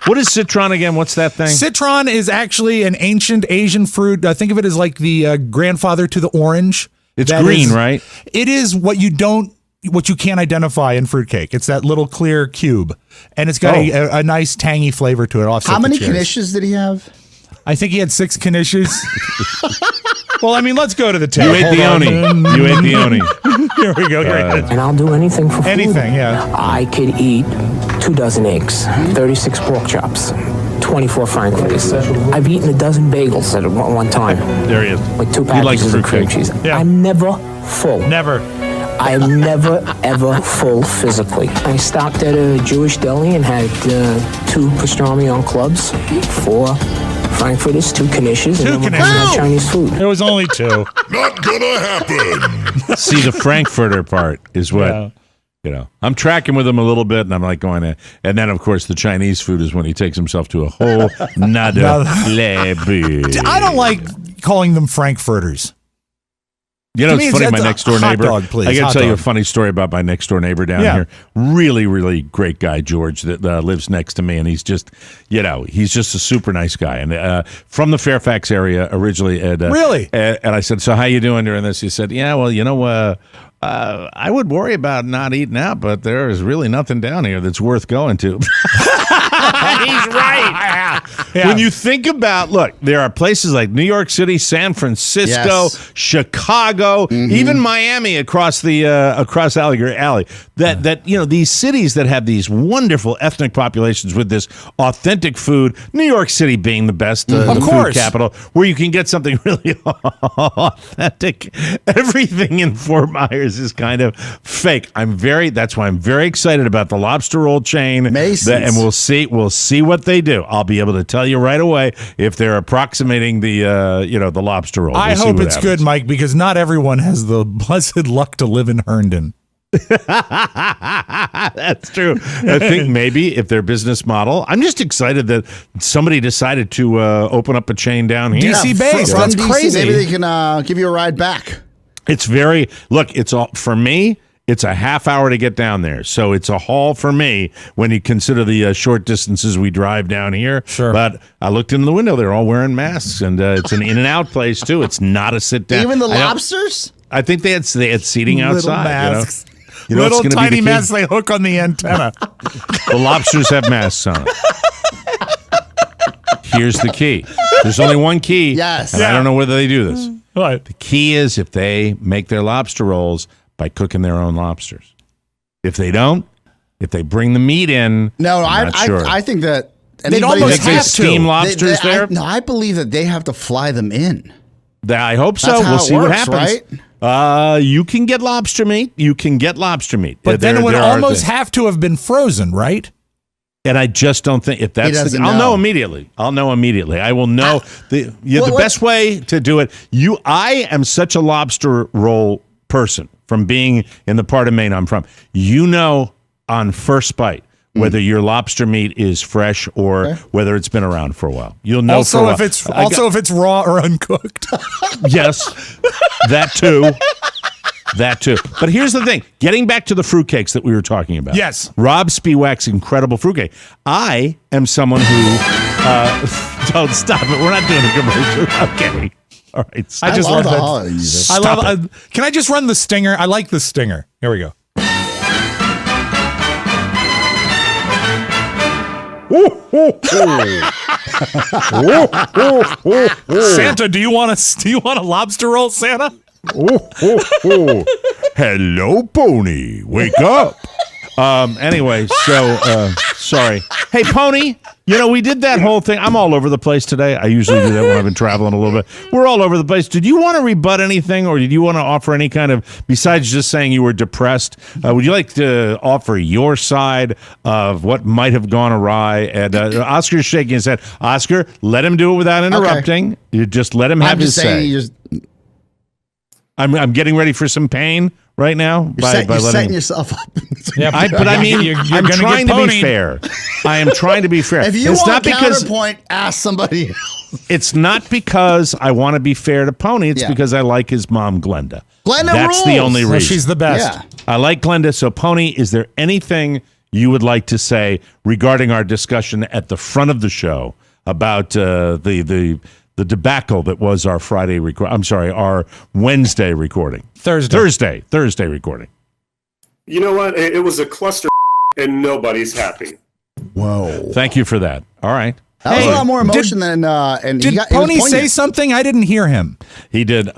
what is citron again? What's that thing? Citron is actually an ancient Asian fruit. I think of it as like the grandfather to the orange. It's That green, is- right? It is what you can't identify in fruitcake. It's that little clear cube, and it's got a nice tangy flavor to it. Offset How many the cherries. knishes did he have? I think he had 6 knishes. Well, I mean, let's go to the tape. You ate the oni. You ate the oni. Here we go. And I'll do anything for food. Anything, yeah. I could eat 2 dozen eggs, 36 pork chops, 24 frankfurters. I've eaten a dozen bagels at one time. There he is. With 2 He likes packages of cream fruitcake. cheese. Yeah. I'm never full. Never. I am never, ever full physically. I stopped at a Jewish deli and had 2 pastrami on clubs, 4 frankfurters, 2 knishes, and then we had Chinese food. There was only 2. Not gonna happen. See, the Frankfurter part is what, I'm tracking with him a little bit, and I'm like going, and then, of course, the Chinese food is when he takes himself to a whole nother level. I don't like calling them Frankfurters. You know, it's funny, my next door neighbor. Dog, please. I got Hot to tell you a dog. funny story about my next door neighbor down here. Really, really great guy, George, that lives next to me, and he's just, he's just a super nice guy, and from the Fairfax area originally. And, really? And I said, "So how you doing during this?" He said, "Yeah, well, I would worry about not eating out, but there is really nothing down here that's worth going to." He's right. Yeah. When you think about, look, there are places like New York City, San Francisco, Chicago, even Miami across the across Alligator Alley. That these cities that have these wonderful ethnic populations with this authentic food. New York City being the best the food capital, where you can get something really authentic. Everything in Fort Myers is kind of fake. That's why I'm very excited about the lobster roll chain. Macy's. And we'll see what they do. I'll be able to tell you right away if they're approximating the the lobster roll. I hope it's good, Mike, because not everyone has the blessed luck to live in Herndon. That's true. I think maybe if their business model, I'm just excited that somebody decided to open up a chain down here. DC base. From That's DC, crazy. Maybe they can give you a ride back. It's all for me. It's a half hour to get down there. So it's a haul for me when you consider the short distances we drive down here. Sure. But I looked in the window. They're all wearing masks, and it's an in and out place, too. It's not a sit down. Even the lobsters? I think they had seating outside. Masks. You know Little what's gonna be tiny the key? masks they hook on the antenna. The lobsters have masks on. Here's the key. There's only one key. Yes. And I don't know whether they do this. What? The key is if they make their lobster rolls by cooking their own lobsters. If they don't, if they bring the meat in, No, I'm not sure. I think that They'd anybody almost Think they have to. steam lobsters there? I believe that they have to fly them in. I hope so. That's how We'll it see what works, happens. right? You can get lobster meat. But then it would there are almost things. have to have been frozen, right? And I just don't think if that's doesn't I'll know. know immediately. I will know the best way to do it. I am such a lobster roll person from being in the part of Maine I'm from. On first bite whether your lobster meat is fresh or whether it's been around for a while. You'll know for a while. if it's raw or uncooked. Yes, that too. That too. But here's the thing. Getting back to the fruitcakes that we were talking about. Yes. Rob Spiewak's incredible fruitcake. I am someone who... don't stop it. We're not doing a commercial. Okay. All right. I just love love the that. holiday music. Stop it. Can I just run the stinger? I like the stinger. Here we go. Santa, do you want a lobster roll, Santa? Hello, Pony. Wake up. Anyway, so sorry. Hey, Pony, we did that whole thing. I'm all over the place today. I usually do that when I've been traveling a little bit. We're all over the place. Did you want to rebut anything, or did you want to offer any kind of, besides just saying you were depressed, would you like to offer your side of what might have gone awry? And Oscar's shaking his head. Oscar, let him do it without interrupting. Okay. You just let him have I'm his just saying say. I'm getting ready for some pain right now you're setting yourself up. Yeah, I'm trying to be fair. I am trying to be fair. If you want counterpoint, ask somebody else. It's not because I want to be fair to Pony. It's because I like his mom, Glenda. That's rules. the only reason. Well, she's the best. Yeah. I like Glenda. So, Pony, is there anything you would like to say regarding our discussion at the front of the show about the debacle that was our Friday record? I'm sorry, our Wednesday recording. Thursday recording. You know what? It was a cluster and nobody's happy. Whoa. Thank you for that. All right. That was a lot more emotion than. And did Pony say something? I didn't hear him. He did.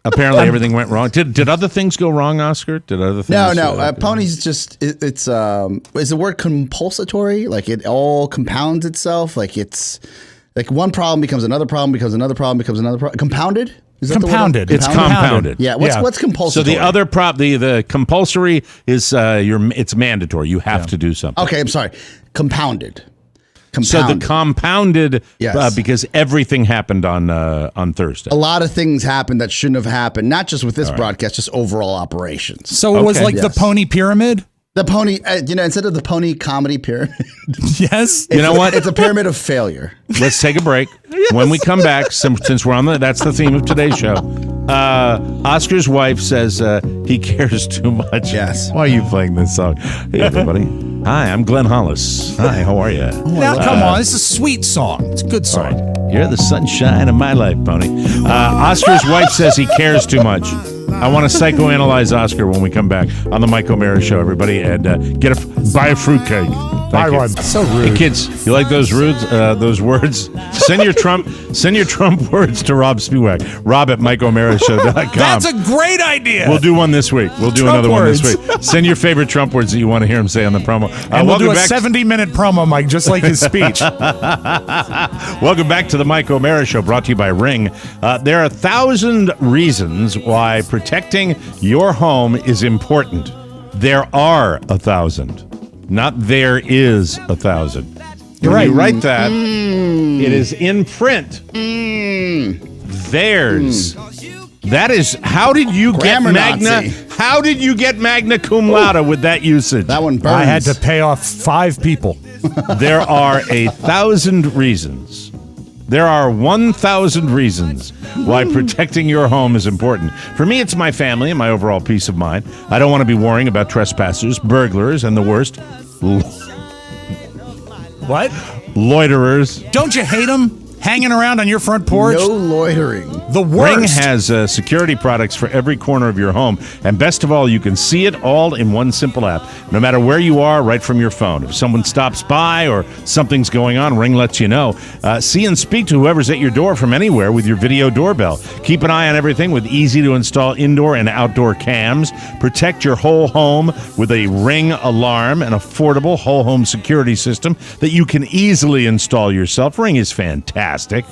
Apparently, everything went wrong. Did other things go wrong, Oscar? Did other things? No. Pony's just it's is the word compulsory? Like it all compounds itself. Like it's like one problem becomes another problem, becomes another problem, becomes another problem. Compounded. Is that compounded. The word? It's compounded. Yeah. What's compulsory? So the other the compulsory is it's mandatory. You have to do something. Okay, I'm sorry. Compounded. So the compounded, yes. Because everything happened on Thursday. A lot of things happened that shouldn't have happened, not just with this broadcast, just overall operations. So it was like the Pony Pyramid? The Pony, instead of the Pony Comedy Pyramid. Yes. You know what? It's a pyramid of failure. Let's take a break. Yes. When we come back, since we're on that's the theme of today's show. Oscar's wife says he cares too much. Yes. Why are you playing this song? Hey, everybody. Hi, I'm Glenn Hollis. Hi, how are you? Now, come on. It's a sweet song. It's a good song. Right. You're the sunshine of my life, Pony. Oscar's wife says he cares too much. I want to psychoanalyze Oscar when we come back on the Mike O'Mara Show, everybody, and buy a fruitcake. Buy one. So rude. Hey, kids, you like those words? Send your Trump words to Rob Spewak. Rob at MikeO'MaraShow.com. That's a great idea. Weul do one this week. We'll do Trump another words. one this week. Send your favorite Trump words that you want to hear him say on the promo. And we'll do a 70-minute promo, Mike, just like his speech. Welcome back to the Mike O'Mara Show, brought to you by Ring. There are 1,000 reasons why protecting your home is important. There are 1,000. Not there is 1,000. You're when right. you write that, it is in print. Theirs. That is, how did you Grammar get Magna? Nazi. How did you get Magna Cum Laude with that usage? That one burns. I had to pay off 5 people. There are 1,000 reasons. There are 1,000 reasons why protecting your home is important. For me, it's my family and my overall peace of mind. I don't want to be worrying about trespassers, burglars, and the worst, What? loiterers. Don't you hate them hanging around on your front porch? No loitering. The worst. Ring has security products for every corner of your home. And best of all, you can see it all in one simple app. No matter where you are, right from your phone. If someone stops by or something's going on, Ring lets you know. See and speak to whoever's at your door from anywhere with your video doorbell. Keep an eye on everything with easy-to-install indoor and outdoor cams. Protect your whole home with a Ring alarm, an affordable whole home security system that you can easily install yourself. Ring is fantastic.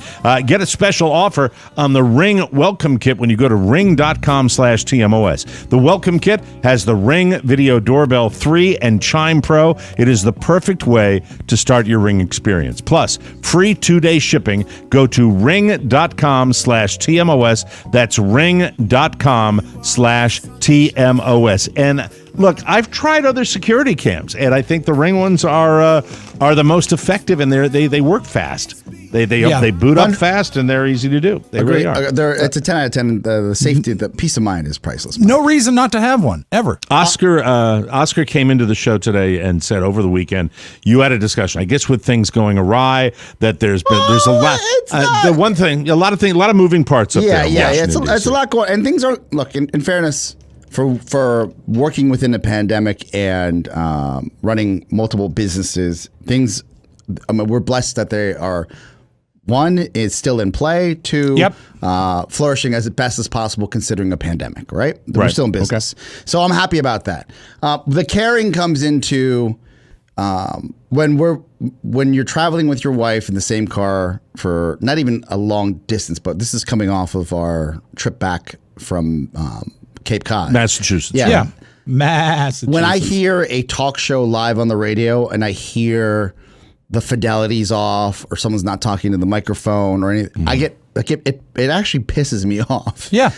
Get a special offer on the Ring Welcome Kit when you go to ring.com/TMOS. The Welcome Kit has the Ring Video Doorbell 3 and Chime Pro. It is the perfect way to start your Ring experience. Plus, free 2-day shipping. Go to ring.com/TMOS. That's ring.com/TMOS. And look, I've tried other security cams, and I think the Ring ones are the most effective, and they work fast. They boot up fast, and they're easy to do. They really are. It's a 10 out of 10. The safety, the peace of mind is priceless. No reason not to have one, ever. Oscar came into the show today and said over the weekend you had a discussion, I guess, with things going awry, that there's a lot. A lot of moving parts up there. Yeah. It's a lot going, and things are. Look, in fairness, for working within the pandemic and running multiple businesses, things. We're blessed that they are. One is still in play. Two, flourishing as best as possible considering a pandemic, right? We're still in business. Okay. So I'm happy about that. The caring comes into when you're traveling with your wife in the same car for not even a long distance, but this is coming off of our trip back from Cape Cod. Massachusetts. Yeah. Massachusetts. When I hear a talk show live on the radio and I hear the fidelity's off or someone's not talking to the microphone or anything, I get like it actually pisses me off. Yeah.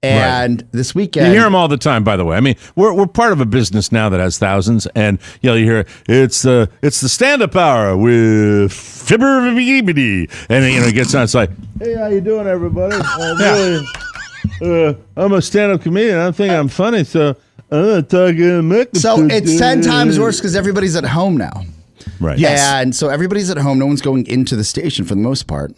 And this weekend, you hear them all the time. By the way, I mean we're part of a business now that has thousands, and you hear it's the stand-up hour with Fibber, and it gets on. It's like, hey, how you doing, everybody? I'm a stand-up comedian. I think I'm funny, so I'm talking. So it's 10 times worse because everybody's at home now. Right. Yes. And so everybody's at home. No one's going into the station for the most part.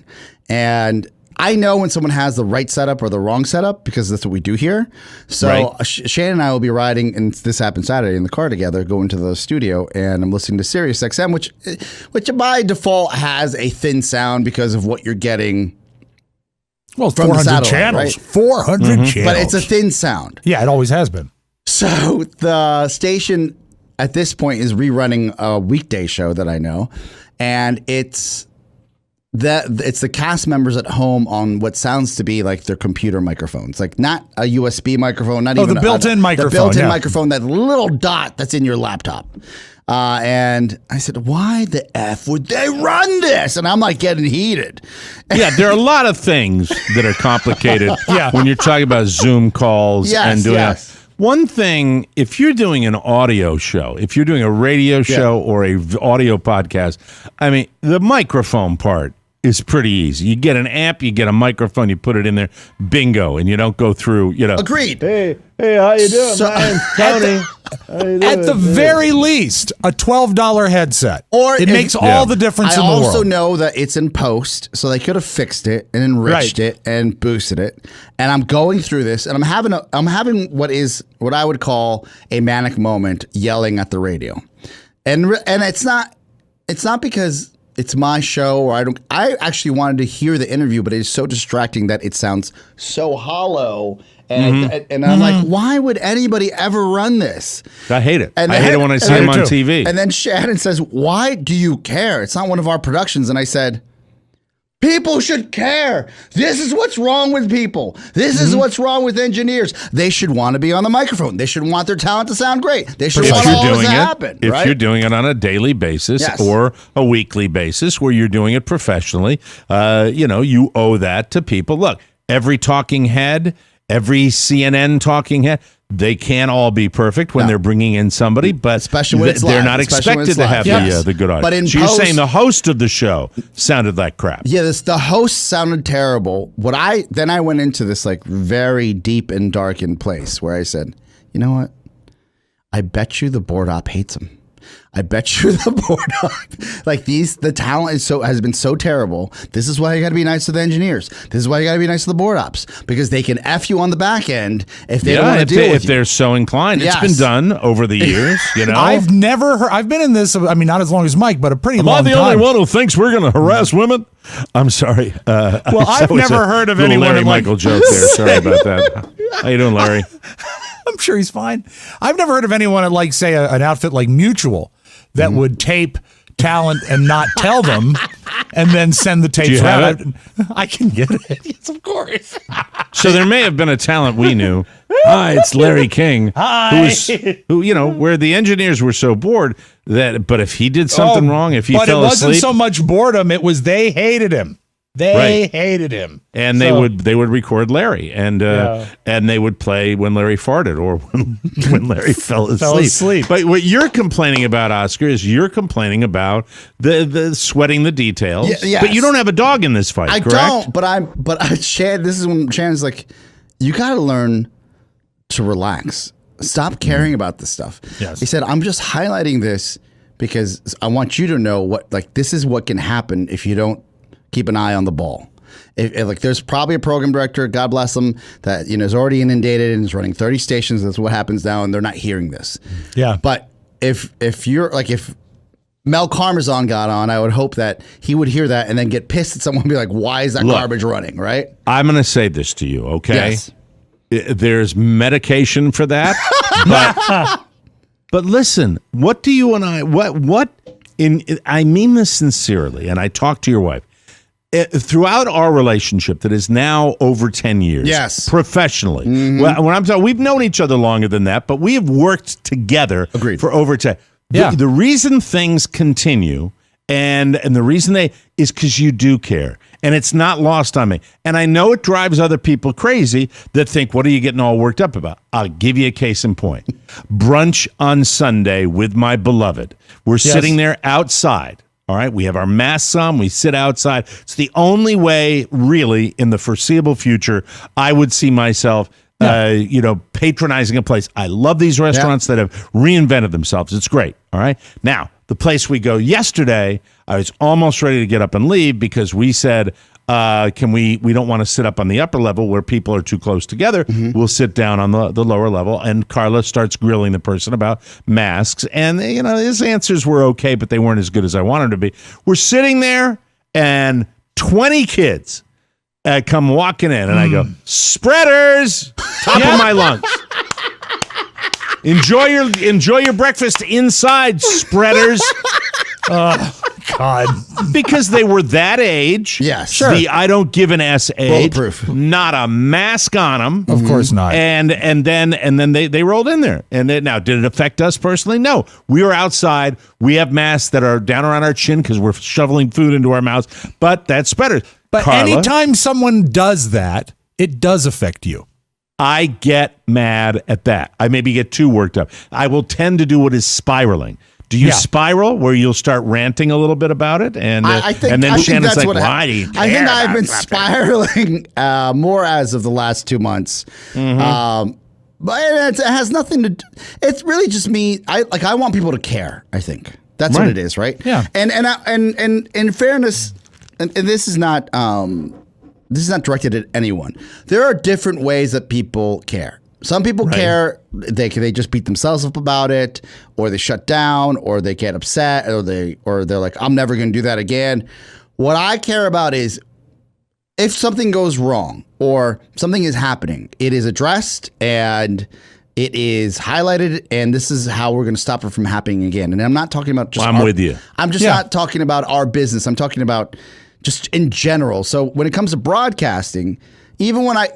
And I know when someone has the right setup or the wrong setup because that's what we do here. So Right. Shannon and I will be riding, and this happened Saturday in the car together, going to the studio, and I'm listening to Sirius XM, which by default has a thin sound because of what you're getting. Well, from the 400 satellite, channels. right? 400 channels. But it's a thin sound. Yeah, it always has been. So the station at this point is rerunning a weekday show that I know, and it's the cast members at home on what sounds to be like their computer microphones, like not a USB microphone, not even the built-in microphone. the built-in microphone, that little dot that's in your laptop. And I said, why the F would they run this? And I'm like getting heated. Yeah, there are a lot of things that are complicated when you're talking about Zoom calls and doing that. One thing, if you're doing an audio show, if you're doing a radio show or a audio podcast, I mean, the microphone part is pretty easy. You get an amp, you get a microphone, you put it in there, bingo, and you don't go through, Agreed. Hey, how you doing, man? Tony. At the very least, a $12 headset. Or it makes all the difference in the world. I also know that it's in post, so they could have fixed it and enriched it and boosted it. And I'm going through this, and I'm having what I would call a manic moment, yelling at the radio, and it's not because it's my show, or I actually wanted to hear the interview, but it is so distracting that it sounds so hollow. And I'm like, why would anybody ever run this? I hate it. I hate it when I see them on TV. And then Shannon says, why do you care? It's not one of our productions. And I said, people should care. This is what's wrong with people. This is what's wrong with engineers. They should want to be on the microphone. They should want their talent to sound great. They should want all this to happen. If you're doing it on a daily basis or a weekly basis where you're doing it professionally, you owe that to people. Look, every talking head, every CNN talking head, they can't all be perfect when they're bringing in somebody, but especially when it's they're live, not expected to have the good audio. But you're saying the host of the show sounded like crap. Yeah, the host sounded terrible. Then I went into this like very deep and darkened place where I said, you know what? I bet you the board op hates him. I bet you the board op, the talent has been so terrible. This is why you got to be nice to the engineers. This is why you got to be nice to the board ops, because they can F you on the back end if they don't want to deal with you. If they're so inclined. It's been done over the years, I've never heard, I've been in this, I mean, not as long as Mike, but a pretty long time. Am I the only one who thinks we're going to harass women? I'm sorry. Well, I've never heard of anyone Larry Michael joke there. Sorry about that. How you doing, Larry? I'm sure he's fine. I've never heard of anyone at, like, say, an outfit like Mutual that would tape talent and not tell them and then send the tapes around. I can get it. Yes, of course. So there may have been a talent we knew. Hi, it's Larry King. Hi. Where the engineers were so bored but if he did something wrong, if he fell asleep. But it wasn't so much boredom. It was they hated him. They hated him, and they would record Larry, and they would play when Larry farted or when Larry fell asleep. But what you're complaining about, Oscar, is you're complaining about the sweating the details. Yes. But you don't have a dog in this fight. I correct? don't. But Shannon, this is when Shannon's like, you got to learn to relax. Stop caring about this stuff. Yes. He said, I'm just highlighting this because I want you to know this is what can happen if you don't keep an eye on the ball. If there's probably a program director, God bless them, that is already inundated and is running 30 stations. That's what happens now, and they're not hearing this. Yeah. But if Mel Karmazon got on, I would hope that he would hear that and then get pissed at someone and be like, "Why is that garbage running?" Right? I'm going to say this to you, okay? Yes. There's medication for that, but listen. What do you and I? I mean this sincerely, and I talk to your wife. Throughout our relationship that is now over 10 years, professionally, when I'm talking, we've known each other longer than that, but we have worked together for over 10. The reason things continue and the reason is because you do care, and it's not lost on me. And I know it drives other people crazy that think, what are you getting all worked up about? I'll give you a case in point. Brunch on Sunday with my beloved. We're sitting there outside. All right, we have our masks on. We sit outside. It's the only way, really, in the foreseeable future, I would see myself, patronizing a place. I love these restaurants that have reinvented themselves. It's great. All right. Now, the place we go yesterday, I was almost ready to get up and leave because we said, we don't want to sit up on the upper level where people are too close together. We'll sit down on the lower level. And Carla starts grilling the person about masks. And, his answers were okay, but they weren't as good as I wanted them to be. We're sitting there, and 20 kids come walking in, and I go, spreaders, top of my lungs. Enjoy your breakfast inside, spreaders. God. Because they were that age. Yes. Sure. The I don't give an S age. Bulletproof. Not a mask on them. Of course not. And then they rolled in there. And now, did it affect us personally? No. We were outside. We have masks that are down around our chin because we're shoveling food into our mouths. But that's better. But Carla, anytime someone does that, it does affect you. I get mad at that. I maybe get too worked up. I will tend to do what is spiraling. Do you spiral where you'll start ranting a little bit about it? And then Shannon's like, why do you care? I think I've been spiraling more as of the last 2 months. But it has nothing to do. It's really just me. I want people to care, I think. That's what it is, right? Yeah. And in fairness, and this is not directed at anyone. There are different ways that people care. Some people care, they just beat themselves up about it, or they shut down, or they get upset, or they're like, I'm never going to do that again. What I care about is if something goes wrong or something is happening, it is addressed and it is highlighted, and this is how we're going to stop it from happening again. And I'm not talking about just I'm with you. I'm just not talking about our business. I'm talking about just in general. So when it comes to broadcasting, even when I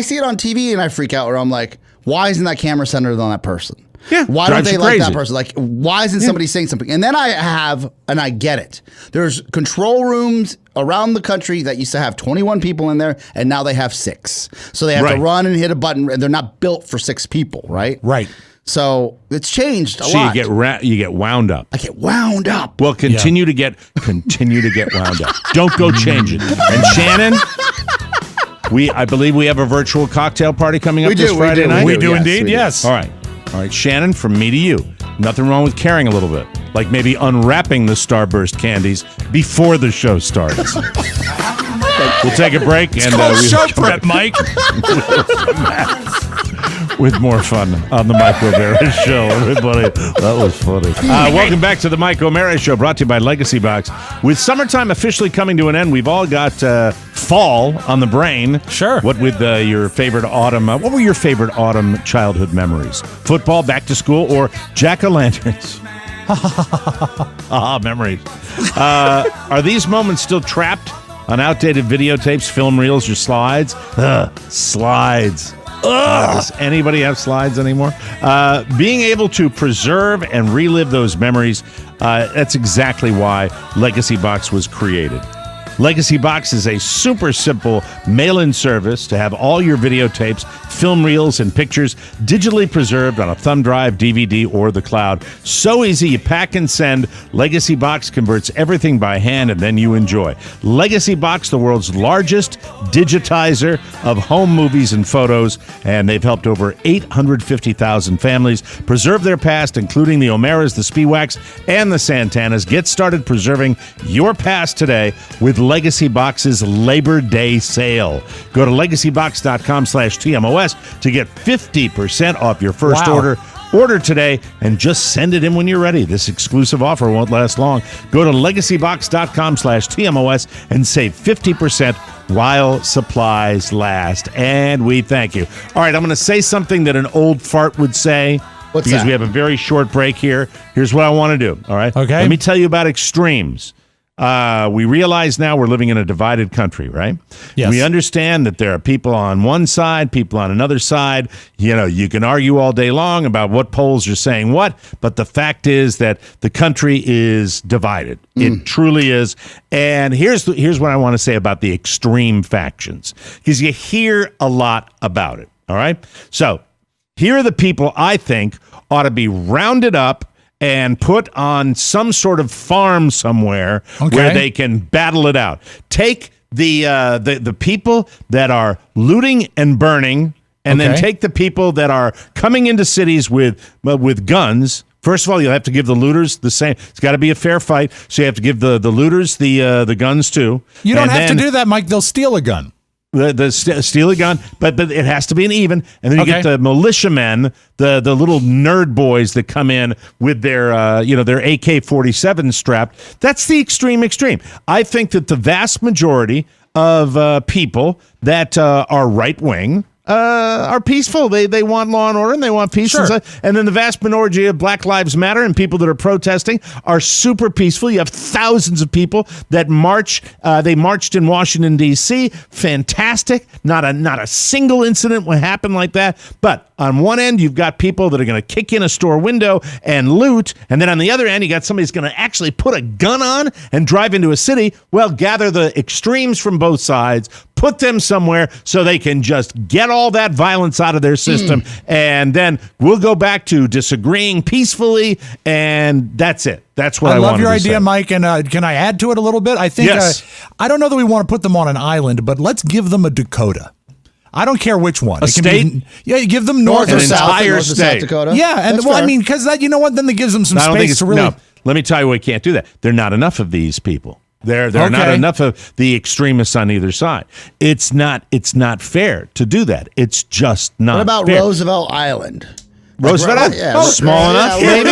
see it on TV and I freak out where I'm like, why isn't that camera centered on that person? Yeah. Why don't they like that person? Like, why isn't somebody saying something? And then I get it. There's control rooms around the country that used to have 21 people in there, and now they have 6. So they have to run and hit a button, and they're not built for 6 people, right? Right. So it's changed a lot. So you get wound up. I get wound up. Well, continue to get wound up. Don't go change it. And Shannon, I believe we have a virtual cocktail party coming up this Friday night. We do indeed, yes. All right, Shannon, from me to you. Nothing wrong with caring a little bit. Like maybe unwrapping the Starburst candies before the show starts. We'll take a break. It's called show prep, Mike. With more fun on the Mike O'Mara Show, everybody. That was funny. Welcome back to the Mike O'Mara Show, brought to you by Legacy Box. With summertime officially coming to an end, we've all got fall on the brain. Sure. What with your favorite autumn? What were your favorite autumn childhood memories? Football, back to school, or jack-o'-lanterns? Memories. Are these moments still trapped on outdated videotapes, film reels, or slides? Slides. Does anybody have slides anymore? Being able to preserve and relive those memories, that's exactly why Legacy Box was created. Legacy Box is a super simple mail-in service to have all your videotapes, film reels, and pictures digitally preserved on a thumb drive, DVD, or the cloud. So easy, you pack and send. Legacy Box converts everything by hand, and then you enjoy. Legacy Box, the world's largest digitizer of home movies and photos, and they've helped over 850,000 families preserve their past, including the O'Maras, the Spiewaks, and the Santanas. Get started preserving your past today with Legacy Box's Labor Day sale. Go to legacybox.com/TMOS to get 50% off your first order. Order today and just send it in when you're ready. This exclusive offer won't last long. Go to legacybox.com/TMOS and save 50% while supplies last. And we thank you. All right, I'm going to say something that an old fart would say. Because we have a very short break here. Here's what I want to do. All right. Okay. Let me tell you about extremes. We realize now we're living in a divided country, right? Yes. We understand that there are people on one side, people on another side. You know, you can argue all day long about what polls are saying what, but the fact is that the country is divided. It truly is. And here's what I want to say about the extreme factions, because you hear a lot about it, all right? So here are the people I think ought to be rounded up and put on some sort of farm somewhere where they can battle it out. Take the people that are looting and burning, and then take the people that are coming into cities with guns, First of all, you'll have to give the looters the same. It's got to be a fair fight, so you have to give the looters the guns too. You don't have to do that, Mike. They'll steal a gun. Steal a gun, but it has to be an even. And then you get the militiamen, the little nerd boys that come in with their their AK-47 strapped. That's the extreme. I think that the vast majority of people that are right wing are peaceful. They want law and order and they want peace. Sure. And then the vast majority of Black Lives Matter and people that are protesting are super peaceful. You have thousands of people that march. They marched in Washington, D.C. Fantastic. Not a single incident would happen like that. But on one end, you've got people that are going to kick in a store window and loot. And then on the other end, you got somebody who's going to actually put a gun on and drive into a city. Well, gather the extremes from both sides, put them somewhere so they can just get all that violence out of their system. And then we'll go back to disagreeing peacefully. And that's it. That's what I love your idea, Mike. And can I add to it a little bit? I think yes. I don't know that we want to put them on an island, but let's give them a Dakota. I don't care which one. A state? You give them North or South. Entire state. South Dakota. Yeah, and I mean, because that, you know what? Then that gives them some space to really. No, let me tell you, we can't do that. There are not enough of these people. There are not enough of the extremists on either side. It's not fair to do that. It's just not. What about fair. Roosevelt Island? Roosevelt Island? Yeah, small enough, maybe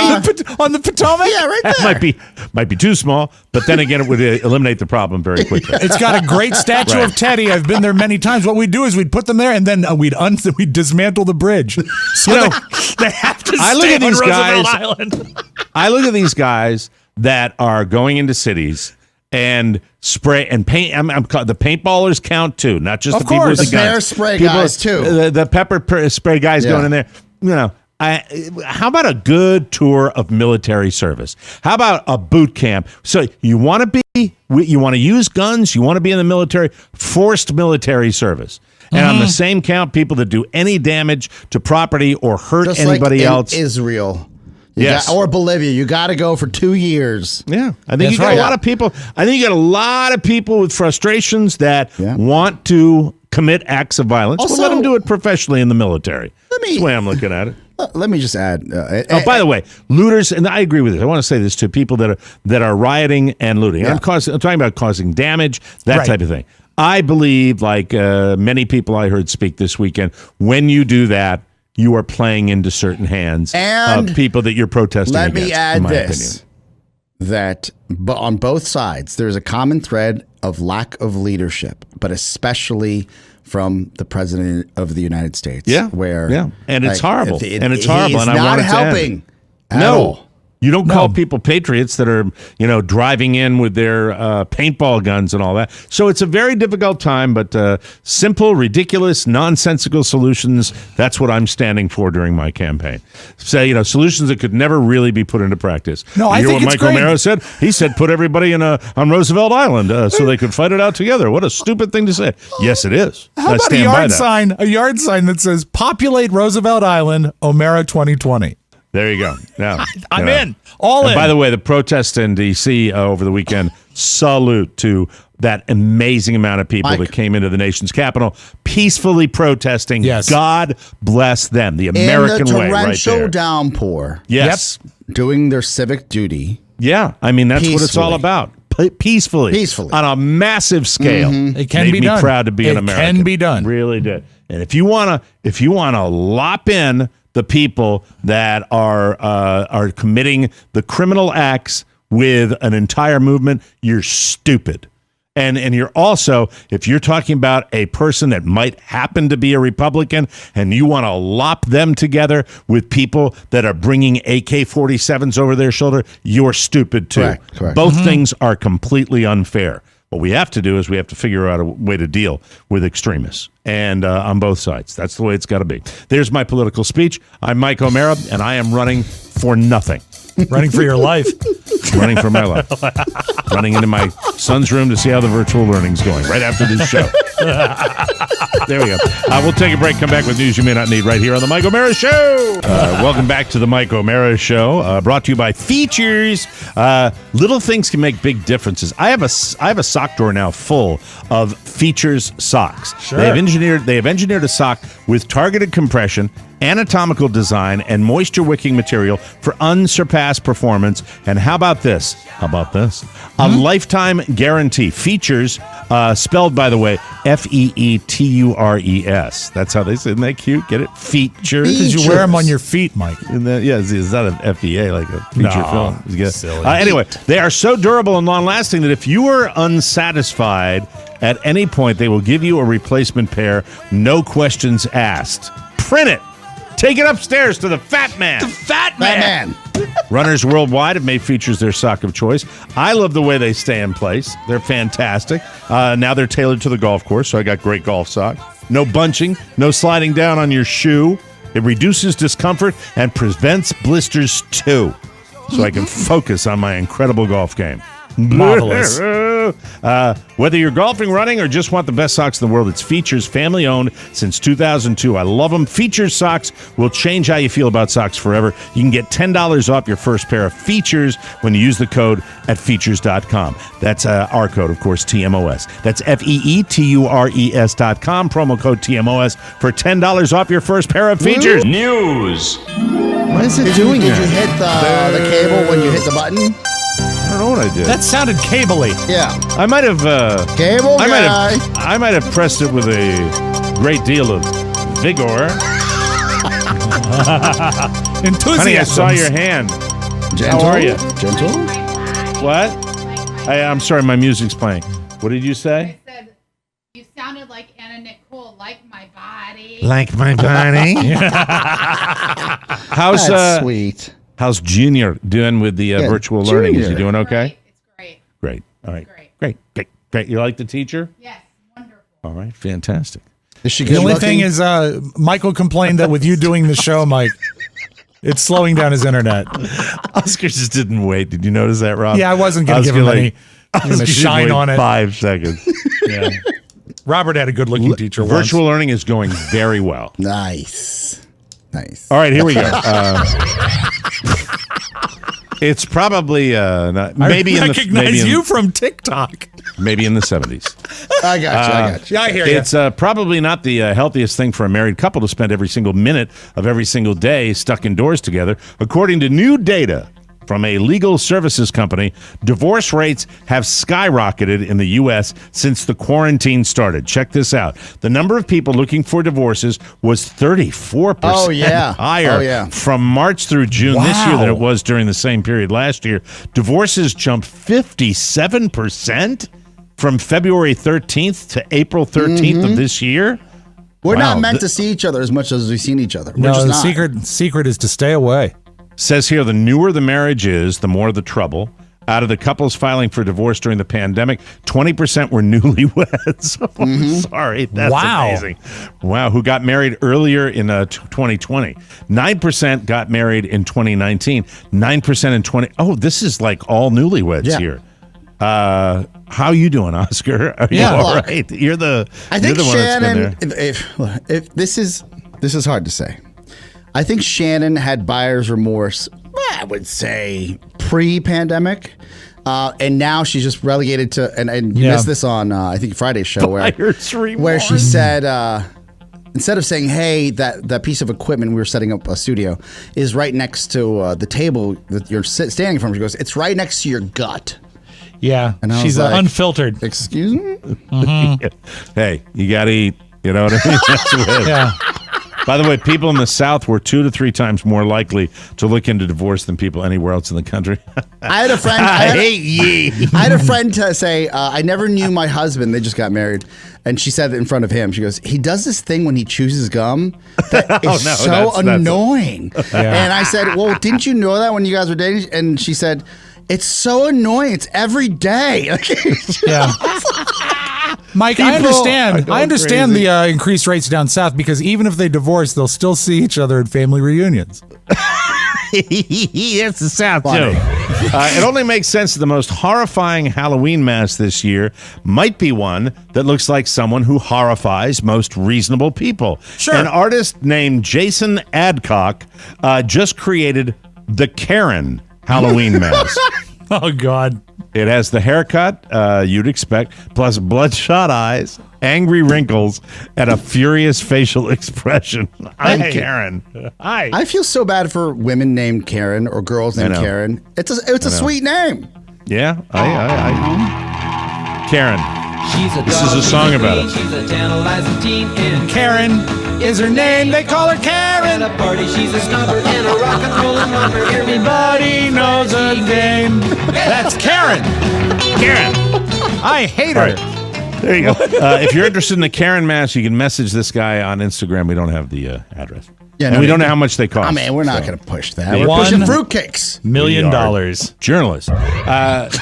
on the Potomac. Yeah, right there. might be too small, but then again, it would eliminate the problem very quickly. It's got a great statue of Teddy. I've been there many times. What we'd do is we'd put them there, and then we'd dismantle the bridge. So they have to stay on Roosevelt Island. I look at these guys that are going into cities and spray and paint. The paintballers count too, not just of the people with the guns. Bear spray guys too. The pepper spray guys going in there. You know, how about a good tour of military service? How about a boot camp? So you want to use guns. You want to be in the military, forced military service. And on the same count, people that do any damage to property or hurt just anybody like in else. Israel. Yes. Or Bolivia. You got to go for 2 years. Yeah. I think you got a lot of people. I think you got a lot of people with frustrations that want to commit acts of violence. Also, we'll let them do it professionally in the military. That's the way I'm looking at it. Let me just add. By the way, looters, and I agree with this. I want to say this to people that are rioting and looting. Yeah. I'm talking about causing damage, that type of thing. I believe, like many people I heard speak this weekend, when you do that, you are playing into certain hands of people that you're protesting against. Let me add in my this, that on both sides, there's a common thread of lack of leadership, but especially from the president of the United States. And it's horrible. And it's horrible. And I want it to helping end. At all. You don't call people patriots that are, driving in with their paintball guns and all that. So it's a very difficult time, but simple, ridiculous, nonsensical solutions, that's what I'm standing for during my campaign. So, solutions that could never really be put into practice. No, I think what Mike O'Mara said? He said put everybody on Roosevelt Island so they could fight it out together. What a stupid thing to say. Yes, it is. How about a yard sign that says populate Roosevelt Island, O'Mara 2020? There you go. Now I'm in. All in. By the way, the protests in D.C. Over the weekend, salute to that amazing amount of people that came into the nation's capital peacefully protesting. Yes. God bless them. The American way right there. Torrential downpour. Yes. Doing their civic duty. Yeah. I mean, that's what it's all about. Peacefully. On a massive scale. It can be done. Made me proud to be an American. It can be done. Really did. And if you want to lop in the people that are committing the criminal acts with an entire movement, you're stupid. And you're also, if you're talking about a person that might happen to be a Republican and you want to lop them together with people that are bringing AK-47s over their shoulder, you're stupid too. Correct. Both things are completely unfair. What we have to do is we have to figure out a way to deal with extremists, and on both sides. That's the way it's got to be. There's my political speech. I'm Mike O'Mara, and I am running for nothing. Running for your life. Running for my life. Running into my son's room to see how the virtual learning's going right after this show. There we go. We'll take a break. Come back with news you may not need right here on the Mike O'Mara Show. Welcome back to the Mike O'Mara Show, brought to you by Features. Little things can make big differences. I have a sock drawer now full of Features socks. Sure. They have engineered a sock with targeted compression, anatomical design, and moisture-wicking material for unsurpassed performance. And how about this? A lifetime guarantee. Features, spelled, by the way, Feetures. That's how they say it. Isn't that cute? Get it? Features. Because you wear them on your feet, Mike. It's not an FDA, like a feature film. Silly. Anyway, they are so durable and long-lasting that if you are unsatisfied at any point, they will give you a replacement pair, no questions asked. Print it. Take it upstairs to the Fat Man. Fat Man. Runners worldwide have made Features their sock of choice. I love the way they stay in place. They're fantastic. Now they're tailored to the golf course, so I got great golf socks. No bunching, no sliding down on your shoe. It reduces discomfort and prevents blisters too, so I can focus on my incredible golf game. Marvelous. Whether you're golfing, running, or just want the best socks in the world, it's Features, family owned since 2002. I love them. Features socks will change how you feel about socks forever. You can get $10 off your first pair of Features when you use the code at features.com. That's our code, of course, TMOS. That's FEETURES.com. Promo code TMOS for $10 off your first pair of Features. News. What is it doing Did there? you hit the cable when you hit the button? I don't know what I did. That sounded cable-y. Yeah. I might have Cable guy. I might have pressed it with a great deal of vigor. Enthusiasm. Honey, I saw your hand. Gentle. How are you? Gentle. What? I'm sorry, my music's playing. What did you say? I said, you sounded like Anna Nicole, like my body. Like my body. How's That's sweet. How's Junior doing with the virtual learning? Is he doing okay? It's great. Great. All right. Great. Great. You like the teacher? Yes, wonderful. All right. Fantastic. Is she The good only looking? thing is, Michael complained that with you doing the show, Mike, it's slowing down his internet. Oscar just didn't wait. Did you notice that, Rob? Yeah, I wasn't going to give him any shine on it. 5 seconds. Yeah. Robert had a good-looking teacher once. Virtual learning is going very well. Nice. All right, here we go. It's probably maybe I recognize you from TikTok. Maybe in the 70s. I got you. Yeah, I hear you. It's probably not the healthiest thing for a married couple to spend every single minute of every single day stuck indoors together. According to new data from a legal services company, divorce rates have skyrocketed in the U.S. since the quarantine started. Check this out. The number of people looking for divorces was 34% higher from March through June this year than it was during the same period last year. Divorces jumped 57% from February 13th to April 13th of this year. We're not meant to see each other as much as we've seen each other. No, the secret is to stay away. Says here, the newer the marriage is, the more the trouble. Out of the couples filing for divorce during the pandemic, 20% were newlyweds. Sorry, that's amazing. Wow, who got married earlier in 2020. 9% got married in 2019. 9% in 20. Oh, this is like all newlyweds here. How you doing, Oscar? Are you all right? You're the. I think you're the Shannon. one that's been there. If this is hard to say. I think Shannon had buyer's remorse, I would say, pre-pandemic. And now she's just relegated to, and you missed this on, I think, Friday's show, where she said, instead of saying, hey, that piece of equipment we were setting up a studio is right next to the table that you're standing from, she goes, it's right next to your gut. Yeah, and she's like, unfiltered. Excuse me? Mm-hmm. Hey, you got to eat. You know what I mean? That's what yeah. By the way, people in the South were 2 to 3 times more likely to look into divorce than people anywhere else in the country. I had a friend. I had a friend to say, I never knew my husband. They just got married. And she said it in front of him. She goes, he does this thing when he chews gum that is so annoying. And I said, well, didn't you know that when you guys were dating? And she said, it's so annoying. It's every day. Yeah. Mike, I understand the increased rates down south because even if they divorce, they'll still see each other at family reunions. That's the South, too. It only makes sense that the most horrifying Halloween mask this year might be one that looks like someone who horrifies most reasonable people. Sure. An artist named Jason Adcock just created the Karen Halloween mask. Oh, God. It has the haircut you'd expect, plus bloodshot eyes, angry wrinkles, and a furious facial expression. I'm Karen. Hi. I feel so bad for women named Karen or girls named Karen. It's a sweet name. Yeah, I Karen. This is a song about it. She's a tantalizing teen, and Karen is her name. They call her Karen. at a party she's a snubber and a rock and rollin' romper. Everybody knows her name. That's Karen. Karen. I hate her. There you go. If you're interested in the Karen mask, you can message this guy on Instagram. We don't have the address. Yeah, and we don't know how much they cost. I mean, we're not going to push that. We're We're pushing fruitcakes. $1 million. Journalist.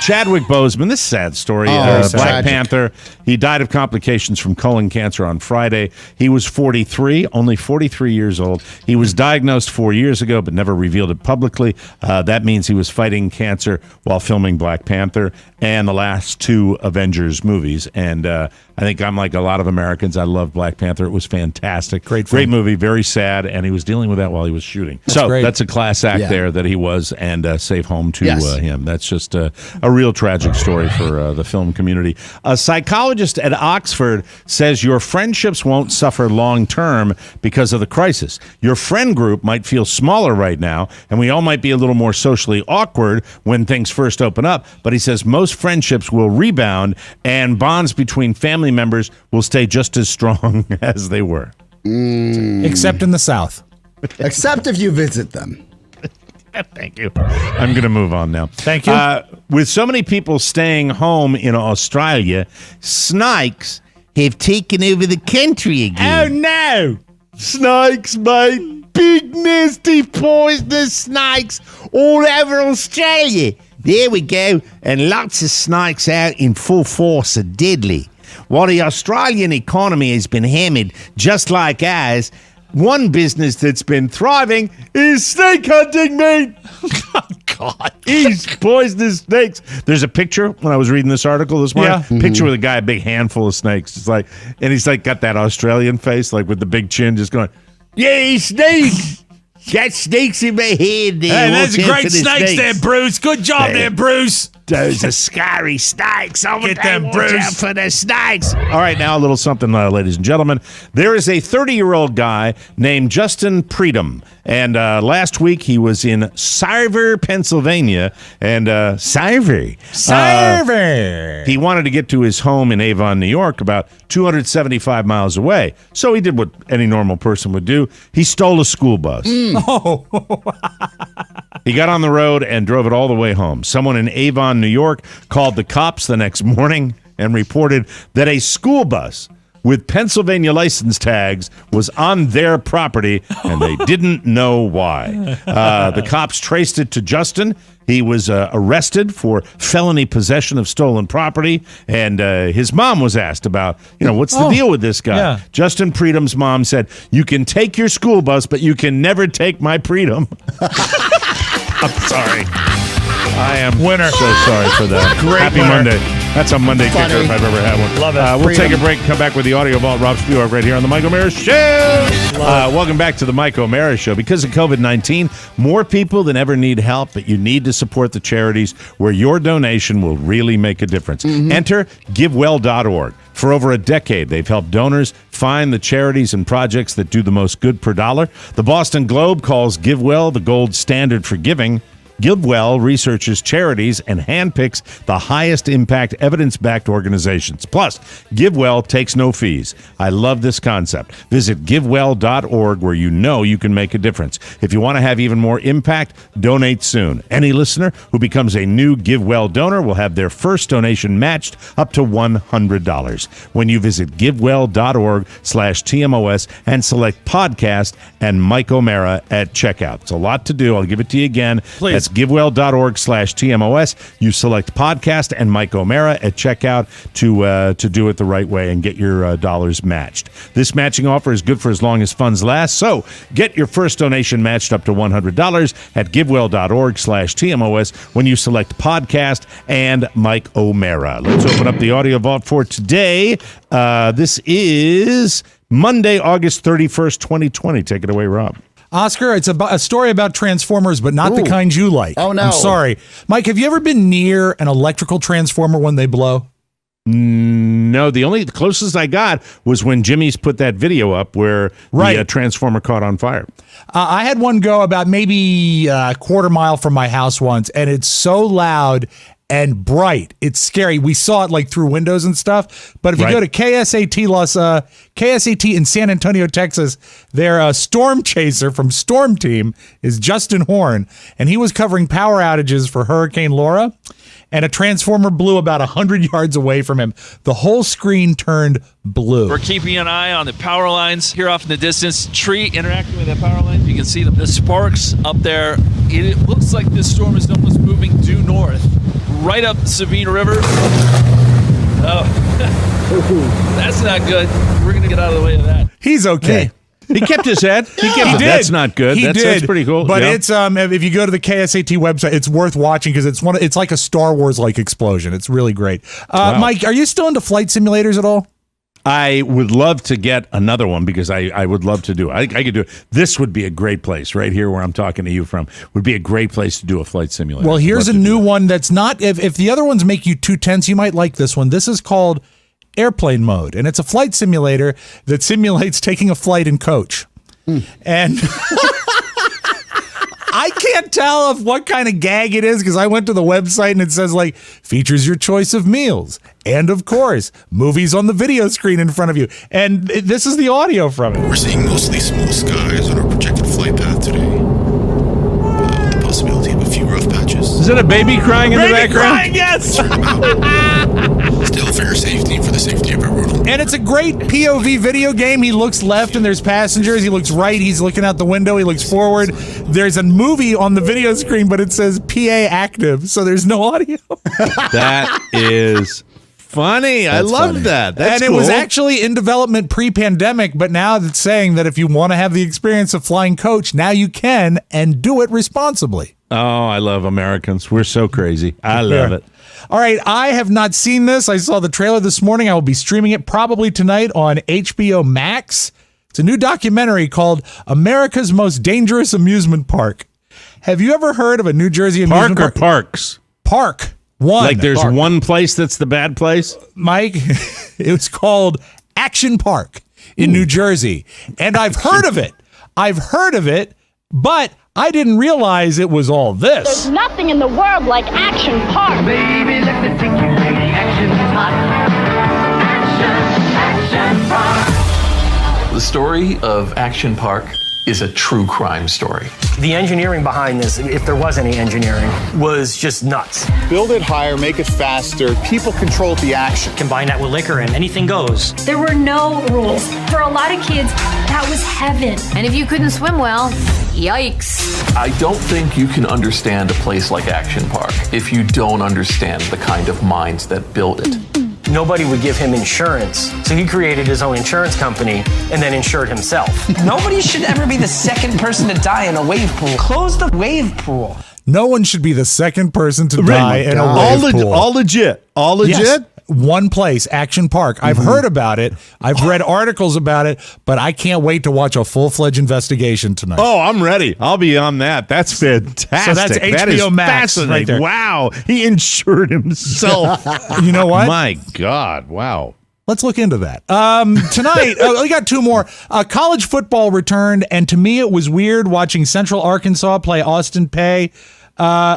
Chadwick Boseman, this sad story. Black tragic. Panther. He died of complications from colon cancer on Friday. He was 43, only 43 years old. He was diagnosed 4 years ago, but never revealed it publicly. That means he was fighting cancer while filming Black Panther and the last two Avengers movies. And I think I'm like a lot of Americans. I love Black Panther. It was fantastic. Great movie, very sad, and he was dealing with that while he was shooting. That's a class act there that he was, and safe home to him. That's just a real tragic story for the film community. A psychologist at Oxford says your friendships won't suffer long-term because of the crisis. Your friend group might feel smaller right now, and we all might be a little more socially awkward when things first open up, but he says most friendships will rebound, and bonds between family members will stay just as strong as they were. Except in the South. Except if you visit them. Thank you. I'm going to move on now. Thank you. With so many people staying home in Australia, snakes have taken over the country again. Oh, no. Snakes, mate. Big, nasty, poisonous snakes all over Australia. There we go. And lots of snakes out in full force are deadly. While the Australian economy has been hammered just like ours, one business that's been thriving is snake hunting, mate. Oh, God. These poisonous snakes. There's a picture when I was reading this article this morning. Yeah. Picture with a guy, a big handful of snakes. It's like, and he's like got that Australian face, like with the big chin, just going, "Yeah, snakes. Got snakes in my head there." Hey, there's great snakes there, Bruce. Good job there, Bruce. Those are scary snakes. Get them, Bruce. For the snakes. All right, now a little something, ladies and gentlemen. There is a 30-year-old guy named Justin Preedom, and last week he was in Sarver, Pennsylvania, and Sarver. He wanted to get to his home in Avon, New York, about 275 miles away. So he did what any normal person would do. He stole a school bus. He got on the road and drove it all the way home. Someone in Avon, New York, called the cops the next morning and reported that a school bus with Pennsylvania license tags was on their property, and they didn't know why. The cops traced it to Justin. He was arrested for felony possession of stolen property, and his mom was asked about, what's the deal with this guy? Yeah. Justin Preedom's mom said, "You can take your school bus, but you can never take my Preedom." I'm sorry. I am Winner. so sorry for that. Great Happy winner. Monday. That's a Monday kicker if I've ever had one. Love it. We'll take a break and come back with the audio vault. Rob Spewak right here on the Mike O'Mara Show. Welcome back to the Mike O'Mara Show. Because of COVID-19, more people than ever need help, but you need to support the charities where your donation will really make a difference. Enter GiveWell.org. For over a decade, they've helped donors find the charities and projects that do the most good per dollar. The Boston Globe calls GiveWell the gold standard for giving. GiveWell researches charities and handpicks the highest impact evidence-backed organizations. Plus, GiveWell takes no fees. I love this concept. Visit GiveWell.org where you can make a difference. If you want to have even more impact, donate soon. Any listener who becomes a new GiveWell donor will have their first donation matched up to $100 when you visit GiveWell.org/TMOS and select podcast and Mike O'Mara at checkout. It's a lot to do. I'll give it to you again. Please. That's That's givewell.org/TMOS. You select podcast and Mike O'Mara at checkout to do it the right way and get your dollars matched. This matching offer is good for as long as funds last, so get your first donation matched up to $100 at givewell.org/TMOS when you select podcast and Mike O'Mara. Let's open up the audio vault for today. This is Monday, August 31st, 2020. Take it away, Rob. Oscar, it's a story about Transformers, but not the kind you like. Oh, no. I'm sorry. Mike, have you ever been near an electrical transformer when they blow? No, the closest I got was when Jimmy's put that video up where the transformer caught on fire. I had one go about maybe a quarter mile from my house once, and it's so loud and bright. It's scary. We saw it like through windows and stuff. But if you go to KSAT in San Antonio, Texas, their storm chaser from Storm Team is Justin Horn, and he was covering power outages for Hurricane Laura, and a transformer blew about 100 yards away from him. The whole screen turned blue. We're keeping an eye on the power lines here off in the distance. Tree interacting with the power lines. You can see the sparks up there. It looks like this storm is almost moving due north, right up the Sabine River. Oh, that's not good. We're going to get out of the way of that. He's okay. Yeah. He kept his head. He did. That's not good. That's pretty cool. But it's if you go to the KSAT website, it's worth watching because it's like a Star Wars like explosion. It's really great. Wow. Mike, are you still into flight simulators at all? I would love to get another one because I would love to do it. I could do it. This would be a great place right here where I'm talking to you from. Would be a great place to do a flight simulator. Well, here's a new one that's not. If the other ones make you too tense, you might like this one. This is called Airplane Mode, and it's a flight simulator that simulates taking a flight in coach. And I can't tell what kind of gag it is because I went to the website and it says like features your choice of meals and of course movies on the video screen in front of you. And this is the audio from it. We're seeing mostly smooth skies on our projected flight path today. The possibility of a few rough patches. Is that a baby crying in the background? Crying, yes. Still for your safety, for the safety of everyone. And it's a great POV video game. He looks left and there's passengers. He looks right. He's looking out the window. He looks forward. There's a movie on the video screen, but it says PA active, so there's no audio. That is funny. I love that. That's and it was actually in development pre-pandemic, but now it's saying that if you want to have the experience of flying coach, now you can and do it responsibly. Oh, I love Americans. We're so crazy. I love it. All right, I have not seen this. I saw the trailer this morning. I will be streaming it probably tonight on HBO Max. It's a new documentary called America's Most Dangerous Amusement Park. Have you ever heard of a New Jersey amusement park? Parks? Park. One. Like there's one place that's the bad place? Mike, it was called Action Park in New Jersey. And I've heard of it. But I didn't realize it was all this. There's nothing in the world like Action Park. Baby, let me take you to the action park. Action Park. The story of Action Park is a true crime story. The engineering behind this, if there was any engineering, was just nuts. Build it higher, make it faster, people control the action. Combine that with liquor and anything goes. There were no rules. For a lot of kids, that was heaven. And if you couldn't swim well, yikes. I don't think you can understand a place like Action Park if you don't understand the kind of minds that build it. Nobody would give him insurance, so he created his own insurance company and then insured himself. Nobody should ever be the second person to die in a wave pool. Close the wave pool. No one should be the second person to die in a wave pool. All legit. Yes. One place, Action Park. I've heard about it. I've read articles about it, but I can't wait to watch a full-fledged investigation tonight. Oh, I'm ready. I'll be on that. That's fantastic. So that's HBO Max right there. Wow. He insured himself. You know what? My God. Wow. Let's look into that. Tonight, we got two more. College football returned, and to me it was weird watching Central Arkansas play Austin Peay.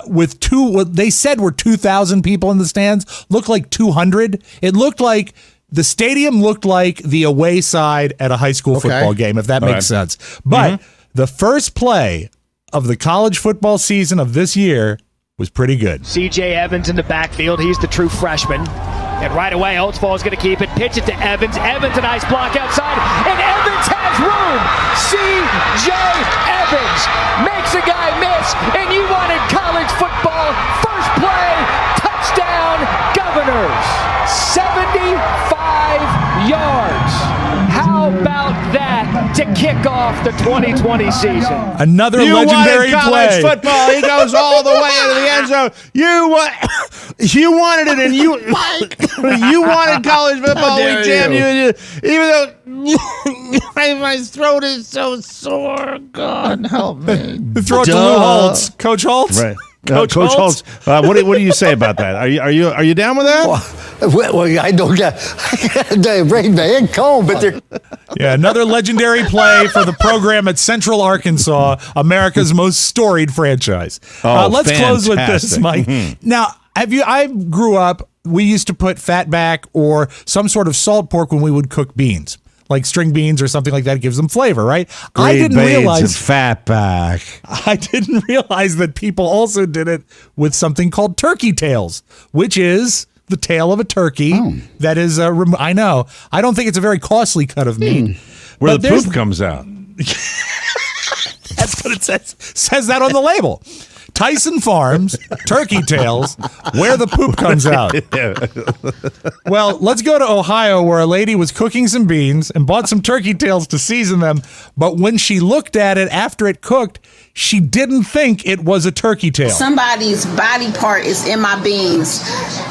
With what they said were 2,000 people in the stands, looked like 200. It looked like the stadium looked like the away side at a high school football game, if that makes sense. But the first play of the college football season of this year was pretty good. C.J. Evans in the backfield. He's the true freshman. And right away, Oatsfall is going to keep it. Pitch it to Evans. Evans, a nice block outside. And Evans has room. C.J. Evans makes a guy miss. And you wanted college football. First play, touchdown, Governors. 75 yards. How about that to kick off the 2020 season? Another legendary college play. football. He goes all the way into the end zone. You wanted it, and you wanted college football. We jammed you. Even though my throat is so sore. God help me. Throw it to Lou Holtz. Coach Holtz? Right. Coach Holtz, what do you say about that? Are you down with that? Well, I don't get the brain man comb, but they're another legendary play for the program at Central Arkansas, America's most storied franchise. Let's close with this, Mike. Mm-hmm. Now, I grew up, we used to put fatback or some sort of salt pork when we would cook beans. Like string beans or something like that. It gives them flavor, right? I didn't realize fatback. I didn't realize that people also did it with something called turkey tails, which is the tail of a turkey. That is I know. I don't think it's a very costly cut of meat. Where the poop comes out. That's what it says. Says that on the label. Tyson Farms, turkey tails, where the poop comes out. Well, let's go to Ohio, where a lady was cooking some beans and bought some turkey tails to season them. But when she looked at it after it cooked, she didn't think it was a turkey tail. Somebody's body part is in my beans.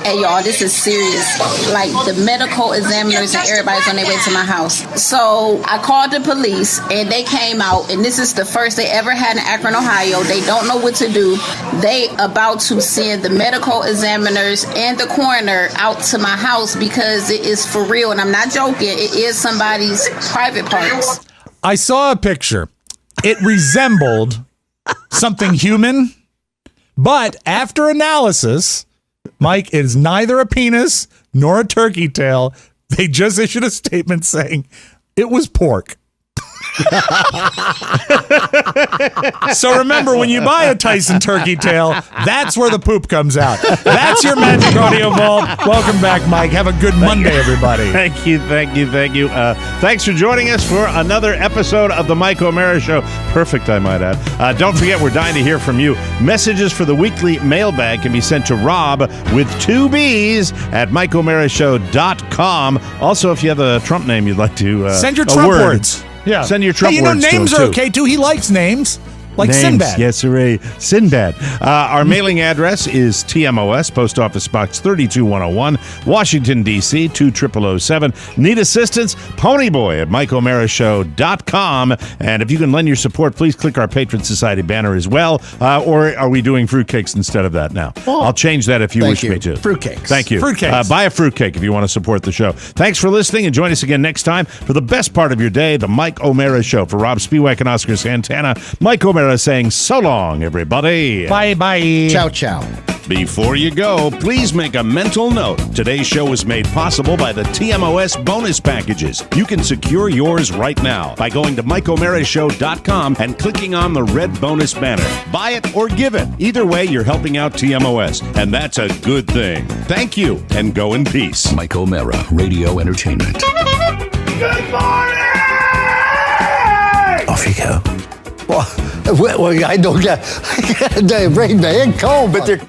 Hey, y'all, this is serious. Like, the medical examiners and everybody's on their way to my house. So I called the police, and they came out, and this is the first they ever had in Akron, Ohio. They don't know what to do. They about to send the medical examiners and the coroner out to my house because it is for real, and I'm not joking. It is somebody's private parts. I saw a picture. It resembled something human, but after analysis, Mike, it is neither a penis nor a turkey tail. They just issued a statement saying it was pork. So remember, when you buy a Tyson turkey tail, that's where the poop comes out. That's your Magic Audio Vault. Welcome back, Mike. Have a good Monday, everybody. Thank you. Thanks for joining us for another episode of the Mike O'Mara Show. Perfect, I might add. Don't forget, we're dying to hear from you. Messages for the weekly mailbag can be sent to Rob with 2 B's at MikeO'MaraShow.com. Also, if you have a Trump name you'd like to send your Trump words. Yeah. Send your Trump words names to him, are okay, too. He likes names. Like names. Sinbad. Yes, sir. Sinbad. Our mailing address is TMOS, Post Office Box 32101, Washington, D.C. 20007. Need assistance? Ponyboy at MikeO'MaraShow.com. And if you can lend your support, please click our Patron Society banner as well. Or are we doing fruitcakes instead of that now? I'll change that if you wish me to. Fruitcakes. Thank you. Fruitcakes. Buy a fruitcake if you want to support the show. Thanks for listening, and join us again next time for the best part of your day, the Mike O'Mara Show. For Rob Spiewak and Oscar Santana, Mike O'Mara saying so long, everybody. Bye-bye. Ciao, ciao. Before you go, please make a mental note. Today's show was made possible by the TMOS bonus packages. You can secure yours right now by going to MikeO'MaraShow.com and clicking on the red bonus banner. Buy it or give it. Either way, you're helping out TMOS, and that's a good thing. Thank you, and go in peace. Mike O'Mara, Radio Entertainment. Good morning! Off you go. Well, I don't get the brain man comb, but they're